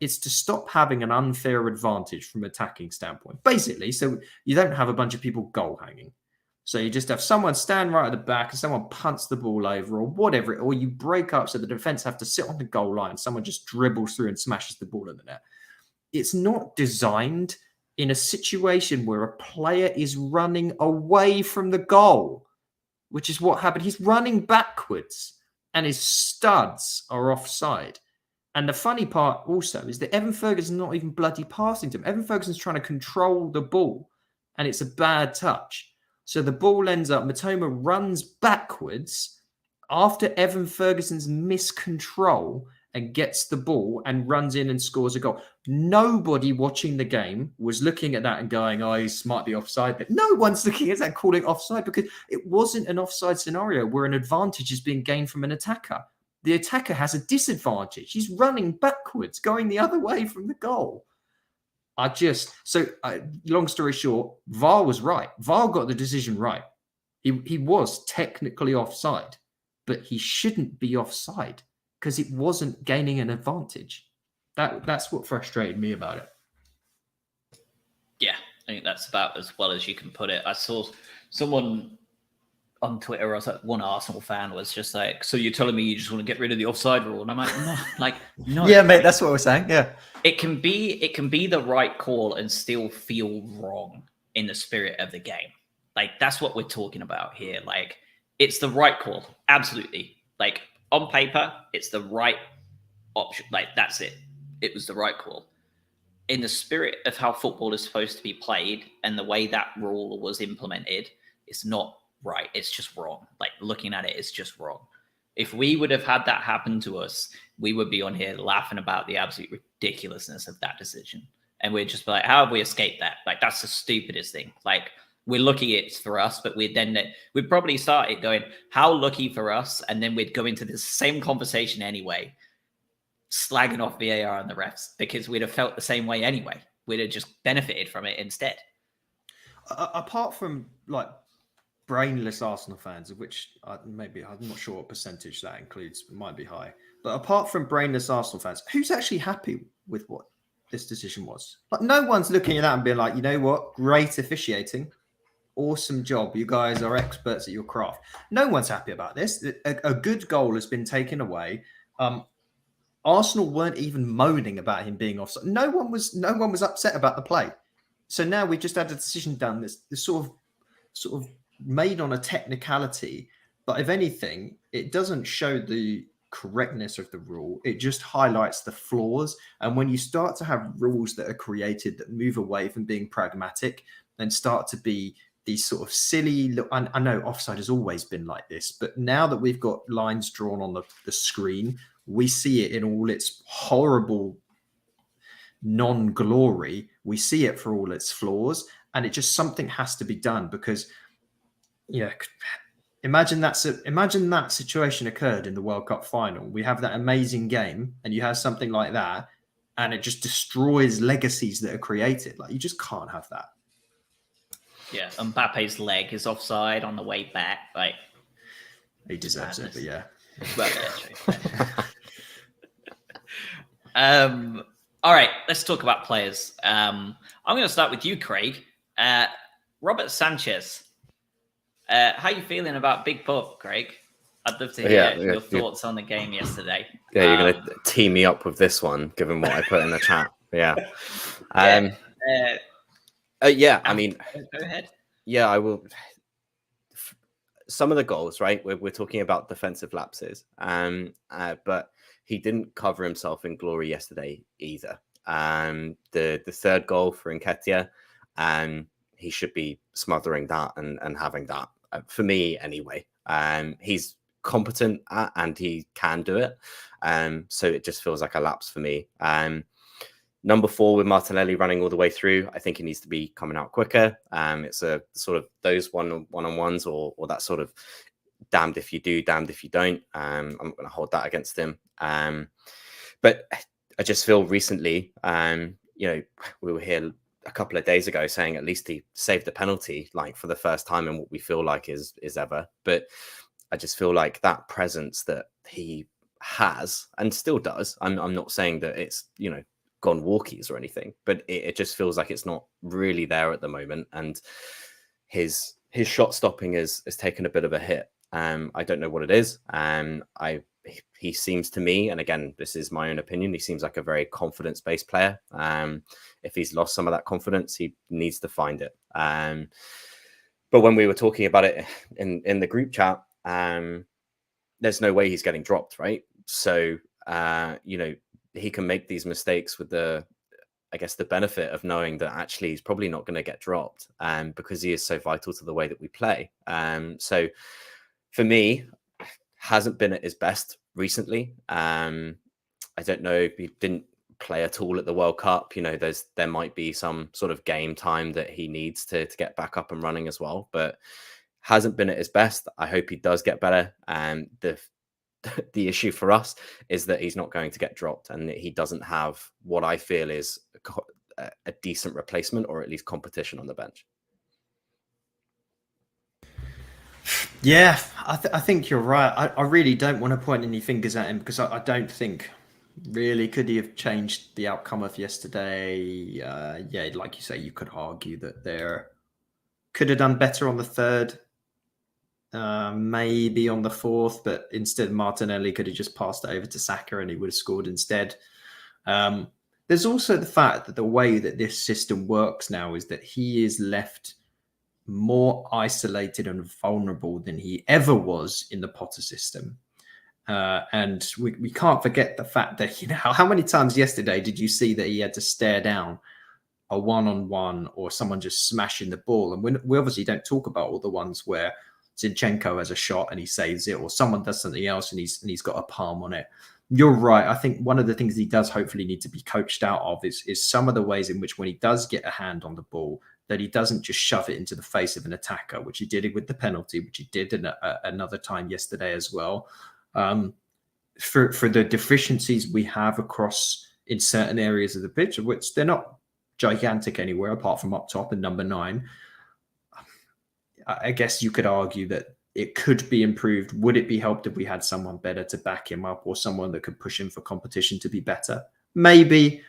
It's to stop having an unfair advantage from attacking standpoint, basically. So you don't have a bunch of people goal hanging. So you just have someone stand right at the back and someone punts the ball over or whatever, or you break up so the defense have to sit on the goal line. Someone just dribbles through and smashes the ball in the net. It's not designed in a situation where a player is running away from the goal, which is what happened. He's running backwards and his studs are offside. And the funny part also is that Evan Ferguson's not even bloody passing to him. Evan Ferguson's trying to control the ball and it's a bad touch. So the ball ends up, Mitoma runs backwards after Evan Ferguson's miscontrol and gets the ball and runs in and scores a goal. Nobody watching the game was looking at that and going, oh, he might be offside. But no one's looking at that calling offside because it wasn't an offside scenario where an advantage is being gained from an attacker. The attacker has a disadvantage. He's running backwards, going the other way from the goal. Long story short, VAR was right. VAR got the decision right. He was technically offside, but he shouldn't be offside because it wasn't gaining an advantage. That's what frustrated me about it. Yeah, I think that's about as well as you can put it. I saw someone on Twitter, I was like, one Arsenal fan was just like, so you're telling me you just want to get rid of the offside rule? And I'm like, no. Yeah, mate, that's what we're saying. Yeah. It can be the right call and still feel wrong in the spirit of the game. Like, that's what we're talking about here. Like, it's the right call. Absolutely. Like, on paper, it's the right option. Like, that's it. It was the right call. In the spirit of how football is supposed to be played and the way that rule was implemented, it's not right. It's just wrong. Like, looking at it, it's just wrong. If we would have had that happen to us, we would be on here laughing about the absolute ridiculousness of that decision. And we'd just be like, how have we escaped that? Like, that's the stupidest thing. Like, we're lucky it's for us, but we'd probably start it going, how lucky for us? And then we'd go into this same conversation anyway, slagging off VAR and the refs, because we'd have felt the same way anyway. We'd have just benefited from it instead. Apart from like brainless Arsenal fans, of which maybe I'm not sure what percentage that includes, it might be high. But apart from brainless Arsenal fans, who's actually happy with what this decision was? Like, no one's looking at that and being like, you know what, great officiating, awesome job, you guys are experts at your craft. No one's happy about this. A good goal has been taken away. Arsenal weren't even moaning about him being offside. No one was upset about the play. So now we just had a decision done this sort of made on a technicality, but if anything, it doesn't show the correctness of the rule. It just highlights the flaws. And when you start to have rules that are created that move away from being pragmatic and start to be these sort of silly, I know offside has always been like this, but now that we've got lines drawn on the screen, we see it in all its horrible non-glory. We see it for all its flaws, and it just, something has to be done, because imagine that situation occurred in the World Cup final. We have that amazing game, and you have something like that, and it just destroys legacies that are created. Like, you just can't have that. Yeah, Mbappe's leg is offside on the way back. Like, he deserves it, but yeah. Well, yeah, true. All right, let's talk about players. I'm going to start with you, Craig. Robert Sanchez. How you feeling about Big Pup, Craig? I'd love to hear your thoughts on the game yesterday. Yeah, you're going to tee me up with this one, given what I put in the chat. Yeah. I mean, go ahead. Yeah, I will. Some of the goals, right? We're talking about defensive lapses, but he didn't cover himself in glory yesterday either. The third goal for Nketiah, he should be smothering that and having that, for me anyway. He's competent and he can do it. So it just feels like a lapse for me. Number 4 with Martinelli running all the way through, I think he needs to be coming out quicker. It's a sort of those one-on-ones or that sort of damned if you do, damned if you don't. I'm not going to hold that against him. But I just feel recently, we were here a couple of days ago saying at least he saved the penalty, like for the first time in what we feel like is ever. But I just feel like that presence that he has and still does. I'm not saying that it's, gone walkies or anything, but it just feels like it's not really there at the moment. And his shot stopping has taken a bit of a hit. I don't know what it is. He seems to me, and again, this is my own opinion, he seems like a very confidence-based player. If he's lost some of that confidence, he needs to find it. But when we were talking about it in the group chat, there's no way he's getting dropped, right? So, he can make these mistakes with the benefit of knowing that actually he's probably not going to get dropped, because he is so vital to the way that we play. So for me, hasn't been at his best recently. I don't know if he didn't play at all at the World Cup. There might be some sort of game time that he needs to get back up and running as well, but hasn't been at his best. I hope he does get better. The issue for us is that he's not going to get dropped, and that he doesn't have what I feel is a decent replacement, or at least competition on the bench. Yeah, I think you're right. I really don't want to point any fingers at him because I don't think really could he have changed the outcome of yesterday. Yeah, like you say, you could argue that there could have done better on the third, maybe on the fourth, but instead Martinelli could have just passed it over to Saka and he would have scored instead. There's also the fact that the way that this system works now is that he is left more isolated and vulnerable than he ever was in the Potter system. And we can't forget the fact that, how many times yesterday did you see that he had to stare down a one-on-one or someone just smashing the ball? And we obviously don't talk about all the ones where Zinchenko has a shot and he saves it, or someone does something else and he's got a palm on it. You're right. I think one of the things he does hopefully need to be coached out of is some of the ways in which when he does get a hand on the ball, that he doesn't just shove it into the face of an attacker, which he did with the penalty, which he did another time yesterday as well. For the deficiencies we have across in certain areas of the pitch, which they're not gigantic anywhere apart from up top and number 9, I guess you could argue that it could be improved. Would it be helped if we had someone better to back him up or someone that could push him for competition to be better? Maybe.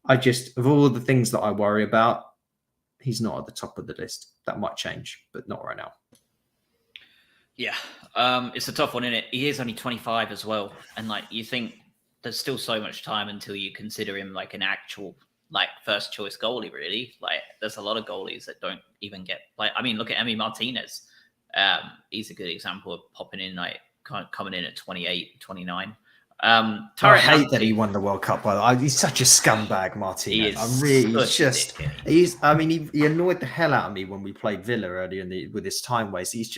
Of all the things that I worry about, he's not at the top of the list. That might change, but not right now. Yeah, it's a tough one, isn't it? He is only 25 as well. And you think there's still so much time until you consider him like an actual first choice goalie, really. There's a lot of goalies that don't even get look at Emi Martinez. He's a good example of popping in, coming in at 28, 29. I hate that he won the World Cup. By the way, he's such a scumbag, Martinez. He annoyed the hell out of me when we played Villa earlier with his time waste. He is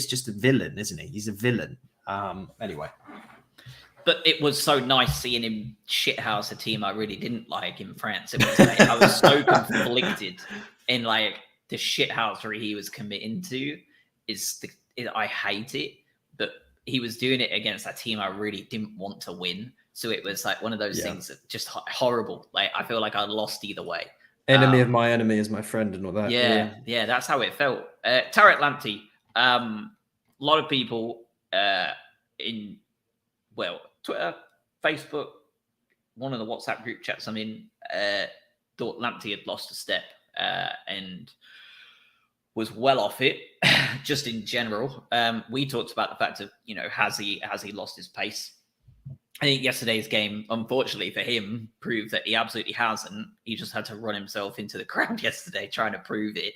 just a villain, isn't he? He's a villain. Anyway. But it was so nice seeing him shithouse a team I really didn't like in France. I was so conflicted in the shithousery he was committing to. I hate it, but he was doing it against a team I really didn't want to win. So it was one of those things that just horrible. I feel like I lost either way. Enemy of my enemy is my friend and all that. Yeah, that's how it felt. Tariq Lamptey, a lot of people in Twitter, Facebook, one of the WhatsApp group chats I'm in, thought Lamptey had lost a step and was well off it. Just in general, we talked about the fact of has he lost his pace? I think yesterday's game, unfortunately for him, proved that he absolutely hasn't. He just had to run himself into the ground yesterday trying to prove it.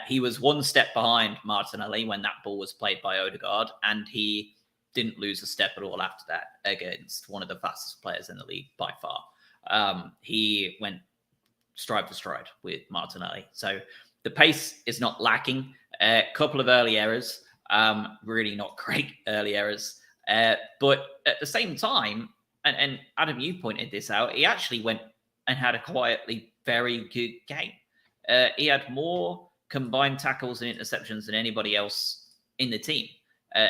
He was one step behind Martinelli when that ball was played by Odegaard, and he didn't lose a step at all after that against one of the fastest players in the league by far. He went stride for stride with Martinelli. So the pace is not lacking. A couple of early errors, really not great early errors. But at the same time, and Adam, you pointed this out, he actually went and had a quietly very good game. He had more combined tackles and interceptions than anybody else in the team.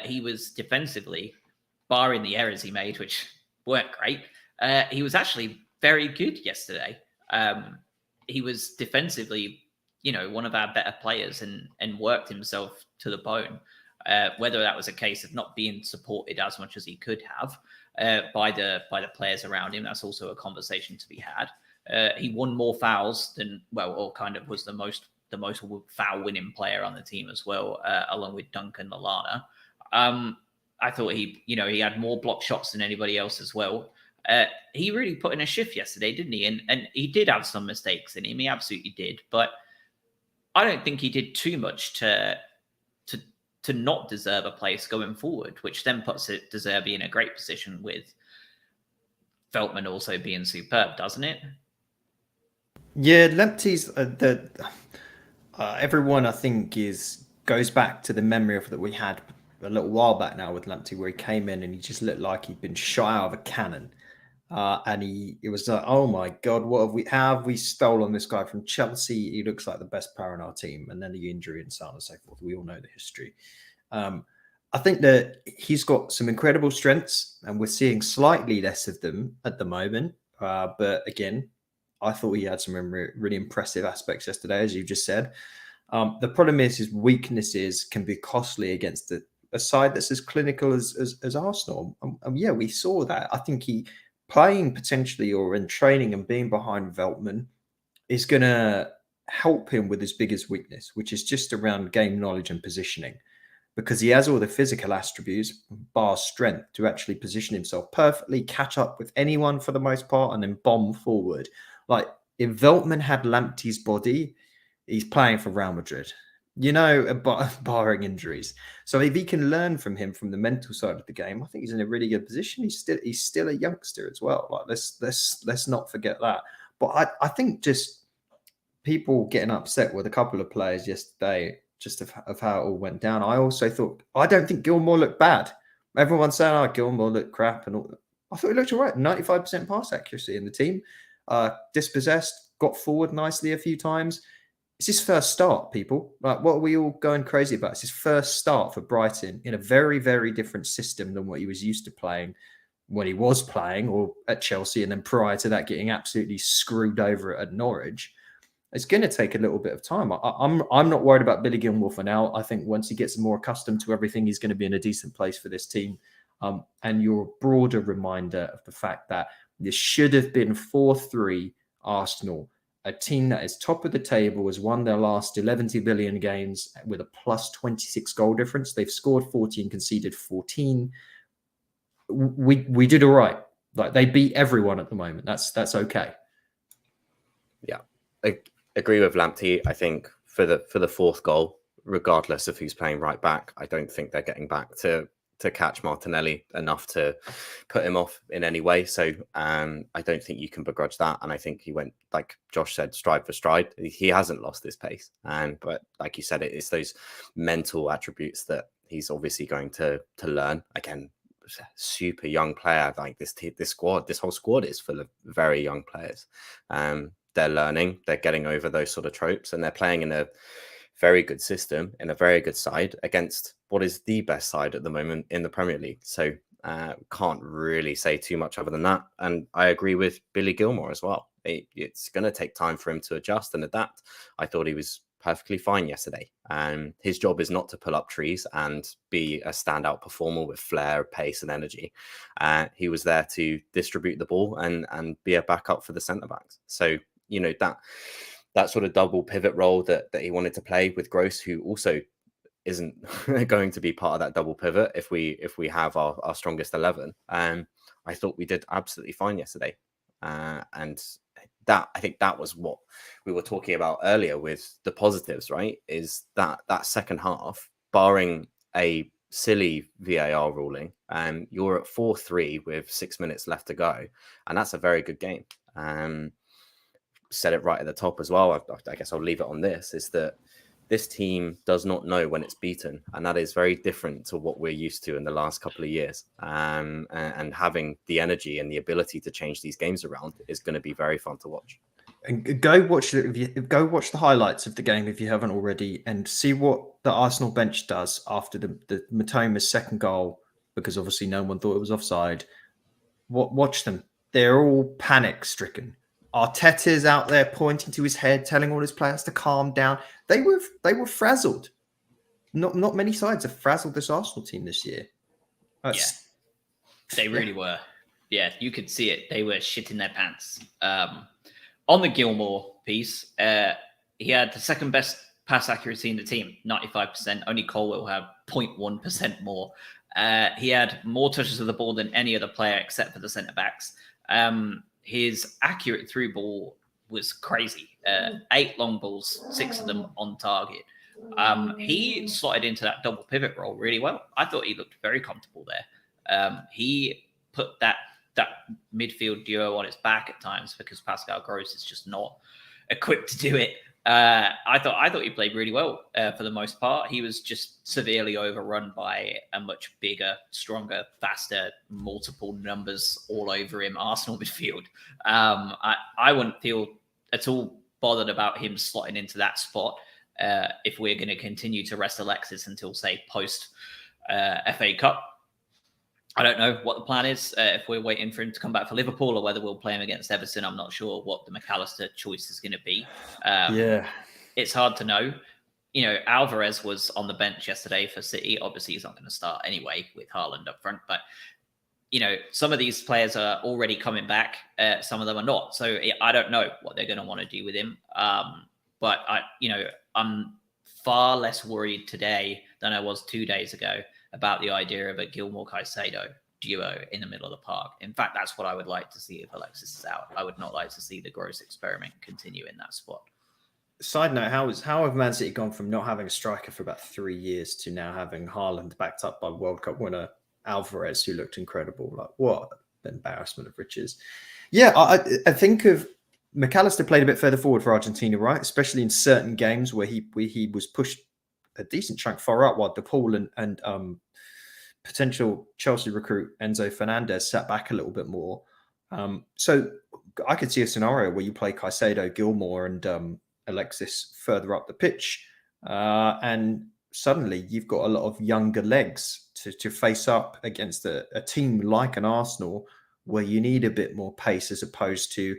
He was defensively, barring the errors he made, which weren't great, he was actually very good yesterday. He was defensively, one of our better players and worked himself to the bone. Whether that was a case of not being supported as much as he could have by the players around him, that's also a conversation to be had. He won more fouls than was the most foul winning player on the team as well, along with Duncan Lallana. I thought he had more block shots than anybody else as well. He really put in a shift yesterday, didn't he? And he did have some mistakes in him. He absolutely did, but I don't think he did too much to not deserve a place going forward, which then puts De Zerbi in a great position with Veltman also being superb, doesn't it? Yeah, Lamptey's everyone I think goes back to the memory of that we had a little while back now with Lamptey, where he came in and he just looked like he'd been shot out of a cannon. And it was like, oh my God, how have we stolen this guy from Chelsea? He looks like the best player on our team. And then the injury and so on and so forth. We all know the history. I think that he's got some incredible strengths and we're seeing slightly less of them at the moment. But again, I thought he had some really impressive aspects yesterday, as you just said. The problem is weaknesses can be costly against a side that's as clinical as Arsenal. Yeah, we saw that. I think he playing potentially or in training and being behind Veltman is going to help him with his biggest weakness, which is just around game knowledge and positioning, because he has all the physical attributes, bar strength, to actually position himself perfectly, catch up with anyone for the most part, and then bomb forward. Like, if Veltman had Lamptey's body, he's playing for Real Madrid, barring injuries. So if he can learn from him from the mental side of the game, I think he's in a really good position. He's still a youngster as well. Like, let's not forget that. But I think just people getting upset with a couple of players yesterday, just of how it all went down. I don't think Gilmore looked bad. Everyone's saying, "Oh, Gilmore looked crap," and all. I thought he looked all right. 95% pass accuracy in the team. Dispossessed, got forward nicely a few times. It's his first start, people. Like, what are we all going crazy about? It's his first start for Brighton in a very, very different system than what he was used to playing when he was playing, or at Chelsea, and then prior to that getting absolutely screwed over at Norwich. It's going to take a little bit of time. I'm not worried about Billy Gilmore for now. I think once he gets more accustomed to everything, he's going to be in a decent place for this team. And your broader reminder of the fact that this should have been 4-3 Arsenal, a team that is top of the table, has won their last 11 billion games with a plus 26 goal difference. They've scored 14, conceded 14. We did all right. Like, they beat everyone at the moment. That's okay. Yeah, I agree with Lamptey. I think for the fourth goal, regardless of who's playing right back, I don't think they're getting back to catch Martinelli enough to put him off in any way. So I don't think you can begrudge that. And I think he went, like Josh said, stride for stride. He hasn't lost his pace. But like you said, it's those mental attributes that he's obviously going to learn. Again, super young player. Like this whole squad is full of very young players. They're learning, they're getting over those sort of tropes, and they're playing in a very good system, in a very good side against what is the best side at the moment in the Premier League. So can't really say too much other than that. And I agree with Billy Gilmore as well. It's going to take time for him to adjust and adapt. I thought he was perfectly fine yesterday. His job is not to pull up trees and be a standout performer with flair, pace, and energy. He was there to distribute the ball and be a backup for the centre backs. So, that sort of double pivot role that he wanted to play with Gross, who also isn't going to be part of that double pivot if we have our strongest 11. I thought we did absolutely fine yesterday. And that, I think that was what we were talking about earlier with the positives, right? Is that second half, barring a silly VAR ruling, you're at 4-3 with 6 minutes left to go. And that's a very good game. Said it right at the top as well. I guess I'll leave it on this, is that this team does not know when it's beaten. And that is very different to what we're used to in the last couple of years. And having the energy and the ability to change these games around is going to be very fun to watch. And go watch the highlights of the game if you haven't already, and see what the Arsenal bench does after the Mitoma's second goal, because obviously no one thought it was offside. Watch them. They're all panic-stricken. Arteta's out there pointing to his head, telling all his players to calm down. They were frazzled. Not many sides have frazzled this Arsenal team this year. They really were. Yeah, you could see it. They were shitting their pants. On the Gilmore piece, he had the second best pass accuracy in the team, 95%. Only Colwill had 0.1% more. He had more touches of the ball than any other player except for the centre backs. His accurate through ball was crazy. 8 long balls, 6 of them on target. He slotted into that double pivot role really well. I thought he looked very comfortable there. He put that midfield duo on its back at times because Pascal Gross is just not equipped to do it. I thought he played really well for the most part. He was just severely overrun by a much bigger, stronger, faster, multiple numbers all over him Arsenal midfield. I wouldn't feel at all bothered about him slotting into that spot if we're going to continue to rest Alexis until, say, post FA Cup. I don't know what the plan is, if we're waiting for him to come back for Liverpool or whether we'll play him against Everton. I'm not sure what the McAllister choice is going to be. It's hard to know. Alvarez was on the bench yesterday for City. Obviously, he's not going to start anyway with Haaland up front, but some of these players are already coming back. Some of them are not. So I don't know what they're going to want to do with him. But I'm far less worried today than I was 2 days ago about the idea of a Gilmour-Caicedo duo in the middle of the park. In fact, that's what I would like to see if Alexis is out. I would not like to see the Gross experiment continue in that spot. Side note, how have Man City gone from not having a striker for about 3 years to now having Haaland backed up by World Cup winner Alvarez, who looked incredible? Like, what an embarrassment of riches. Yeah, I think of McAllister played a bit further forward for Argentina, right? Especially in certain games where he was pushed a decent chunk far up, while DePaul and potential Chelsea recruit Enzo Fernandez sat back a little bit more. So I could see a scenario where you play Caicedo, Gilmour, and Alexis further up the pitch, and suddenly you've got a lot of younger legs to face up against a team like an Arsenal, where you need a bit more pace as opposed to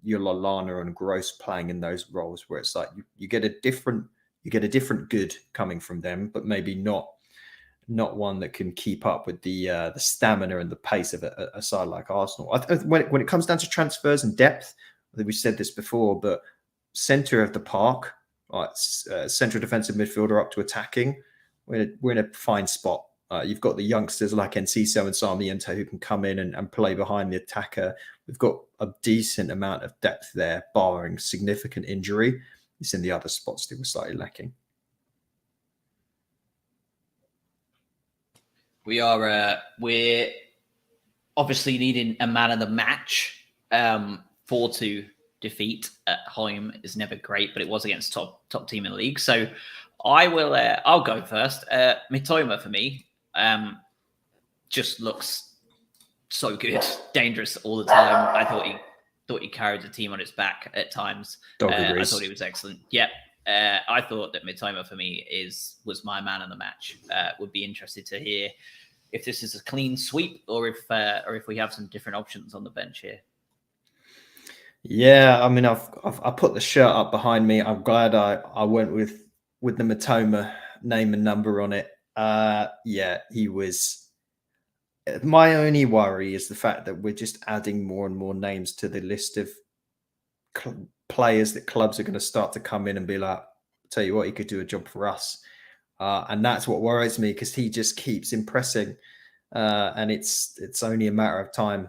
your Lallana and Gross playing in those roles, where it's like you get a different good coming from them, but maybe not one that can keep up with the stamina and the pace of a side like Arsenal. When it comes down to transfers and depth, I think we said this before, but center of the park, central defensive midfielder up to attacking, we're in a fine spot. You've got the youngsters like Enciso and Sarmiento who can come in and play behind the attacker. We've got a decent amount of depth there, barring significant injury. It's in the other spots that we're slightly lacking. We're obviously needing a man of the match. 4-2 defeat at home is never great, but it was against top team in the league. So I'll go first. Mitoma for me just looks so good, dangerous all the time. I thought he carried the team on his back at times. I thought he was excellent. Yeah. I thought that Mitoma for me was my man of the match. Would be interested to hear if this is a clean sweep or if we have some different options on the bench here. Yeah, I mean, I've put the shirt up behind me. I'm glad I went with the Mitoma name and number on it. Yeah, he was. My only worry is the fact that we're just adding more and more names to the list of players that clubs are going to start to come in and be like, tell you what, he could do a job for us. And that's what worries me, because he just keeps impressing. And it's only a matter of time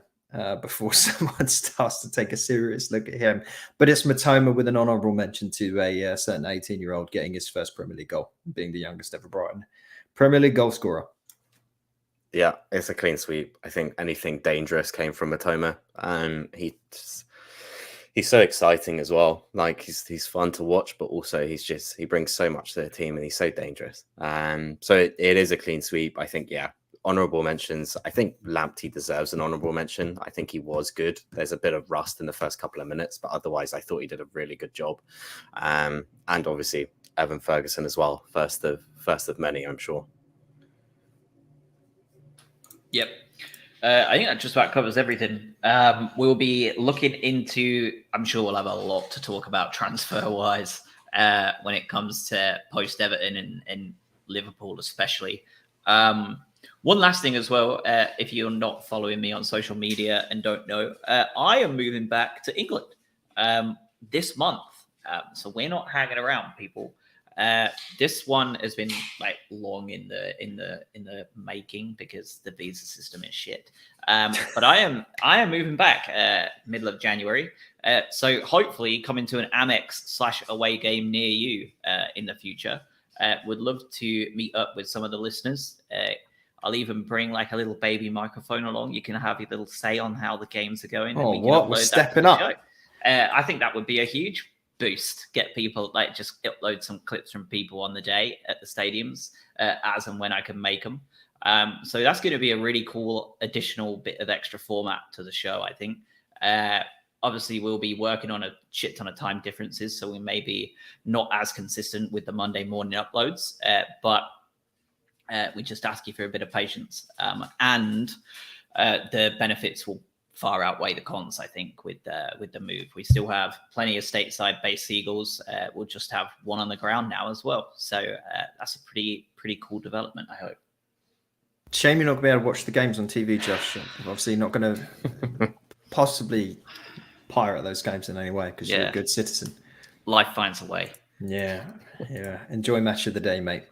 before someone starts to take a serious look at him. But it's Mitoma with an honourable mention to a certain 18-year-old getting his first Premier League goal, being the youngest ever Brighton Premier League goal scorer. Yeah, it's a clean sweep. I think anything dangerous came from Mitoma. He's so exciting as well. Like he's fun to watch, but also he brings so much to the team, and he's so dangerous. So it is a clean sweep. I think, yeah, honourable mentions. I think Lamptey deserves an honourable mention. I think he was good. There's a bit of rust in the first couple of minutes, but otherwise I thought he did a really good job. And obviously Evan Ferguson as well. First of many, I'm sure. Yep. I think that just about covers everything. We'll be looking into, I'm sure we'll have a lot to talk about transfer-wise when it comes to post-Everton and Liverpool especially. One last thing as well, if you're not following me on social media and don't know, I am moving back to England this month. So we're not hanging around, people. This one has been like long in the making because the visa system is shit. But I am moving back middle of January. So hopefully coming to an Amex/away game near you in the future. Would love to meet up with some of the listeners. I'll even bring like a little baby microphone along. You can have your little say on how the games are going. Oh, what? We're stepping up. I think that would be a huge boost. Get people, like, just upload some clips from people on the day at the stadiums as and when I can make them. So that's going to be a really cool additional bit of extra format to the show, I think. Obviously, we'll be working on a shit ton of time differences, so we may be not as consistent with the Monday morning uploads, but we just ask you for a bit of patience. And the benefits will far outweigh the cons, I think, with the move. We still have plenty of stateside-based Seagulls. We'll just have one on the ground now as well. So that's a pretty cool development, I hope. Shame you're not going to be able to watch the games on TV, Josh. Obviously, not going to possibly pirate those games in any way because you're a good citizen. Life finds a way. Yeah. Enjoy match of the day, mate.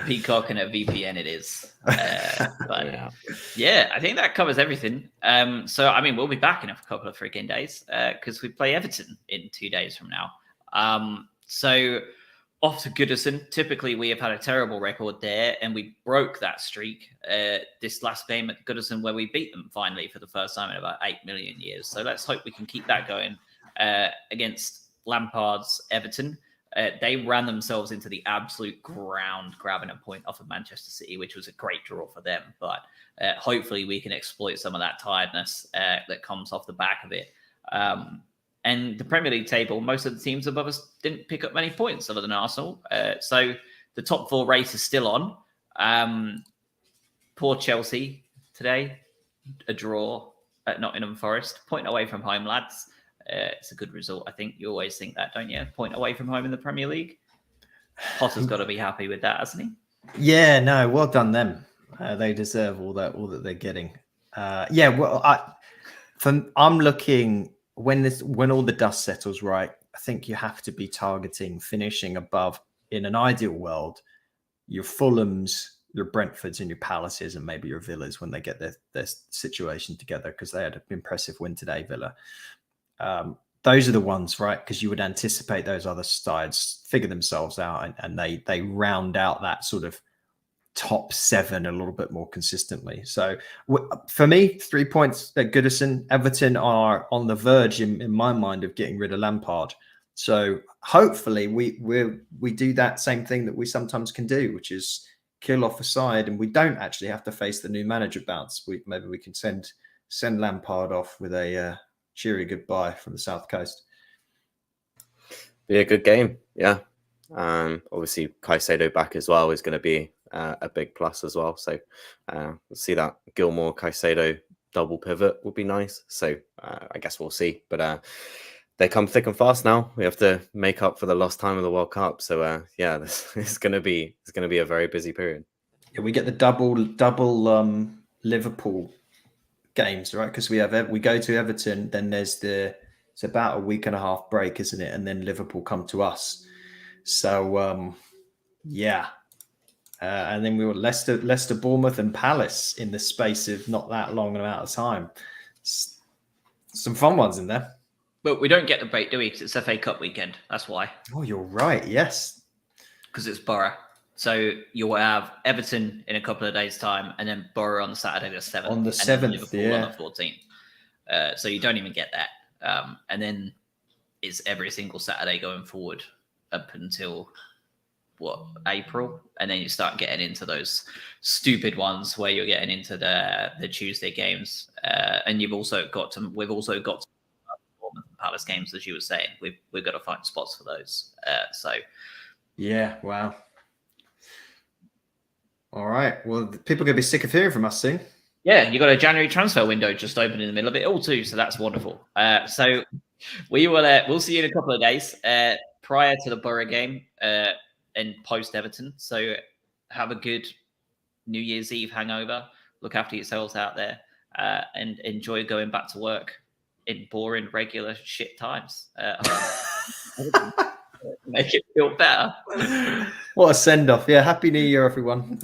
Peacock and a VPN it is. But yeah, I think that covers everything. So, I mean, we'll be back in a couple of freaking days because we play Everton in 2 days from now. So off to Goodison. Typically, we have had a terrible record there, and we broke that streak this last game at Goodison where we beat them finally for the first time in about 8 million years. So let's hope we can keep that going against Lampard's Everton. They ran themselves into the absolute ground, grabbing a point off of Manchester City, which was a great draw for them. But hopefully we can exploit some of that tiredness that comes off the back of it. And the Premier League table, most of the teams above us didn't pick up many points other than Arsenal. So the top 4 race is still on. Poor Chelsea today, a draw at Nottingham Forest. Point away from home, lads. It's a good result. I think you always think that, don't you? Point away from home in the Premier League. Potter's got to be happy with that, hasn't he? Yeah, no, well done them. They deserve all that they're getting. I'm looking when all the dust settles right. I think you have to be targeting finishing above. In an ideal world, your Fulhams, your Brentfords, and your Palaces, and maybe your Villas when they get their situation together, because they had an impressive win today, Villa. Those are the ones, right? Because you would anticipate those other sides figure themselves out and they round out that sort of top 7 a little bit more consistently. So for me, 3 points at Goodison. Everton are on the verge, in my mind, of getting rid of Lampard. So hopefully we do that same thing that we sometimes can do, which is kill off a side, and we don't actually have to face the new manager bounce. Maybe we can send Lampard off with a cheery goodbye from the South Coast. Be a good game, yeah. Obviously, Caicedo back as well is going to be a big plus as well. So we'll see that Gilmore Caicedo double pivot would be nice. So I guess we'll see. But they come thick and fast now. We have to make up for the lost time of the World Cup. So this is going to be a very busy period. Yeah, we get the double Liverpool games, right? Because we go to Everton, then it's about a week and a half break, isn't it? And then Liverpool come to us. So and then we were Leicester, Bournemouth, and Palace in the space of not that long amount of time. Some fun ones in there. But we don't get the break, do we? Because it's FA Cup weekend. That's why. Oh, you're right. Yes. Because it's Borough. So you'll have Everton in a couple of days' time, and then Borough on Saturday the 7th. On the 7th, Liverpool on the 14th. So you don't even get that. And then it's every single Saturday going forward up until, April? And then you start getting into those stupid ones where you're getting into the Tuesday games. And we've also got Bournemouth and Palace games, as you were saying. We've got to find spots for those. Yeah, wow. All right. Well, people are going to be sick of hearing from us soon. Yeah, you got a January transfer window just open in the middle of it all too, so that's wonderful. So we'll see you in a couple of days prior to the Borough game and post Everton. So have a good New Year's Eve hangover. Look after yourselves out there and enjoy going back to work in boring, regular shit times. Make it feel better. What a send-off. Yeah, Happy New Year, everyone.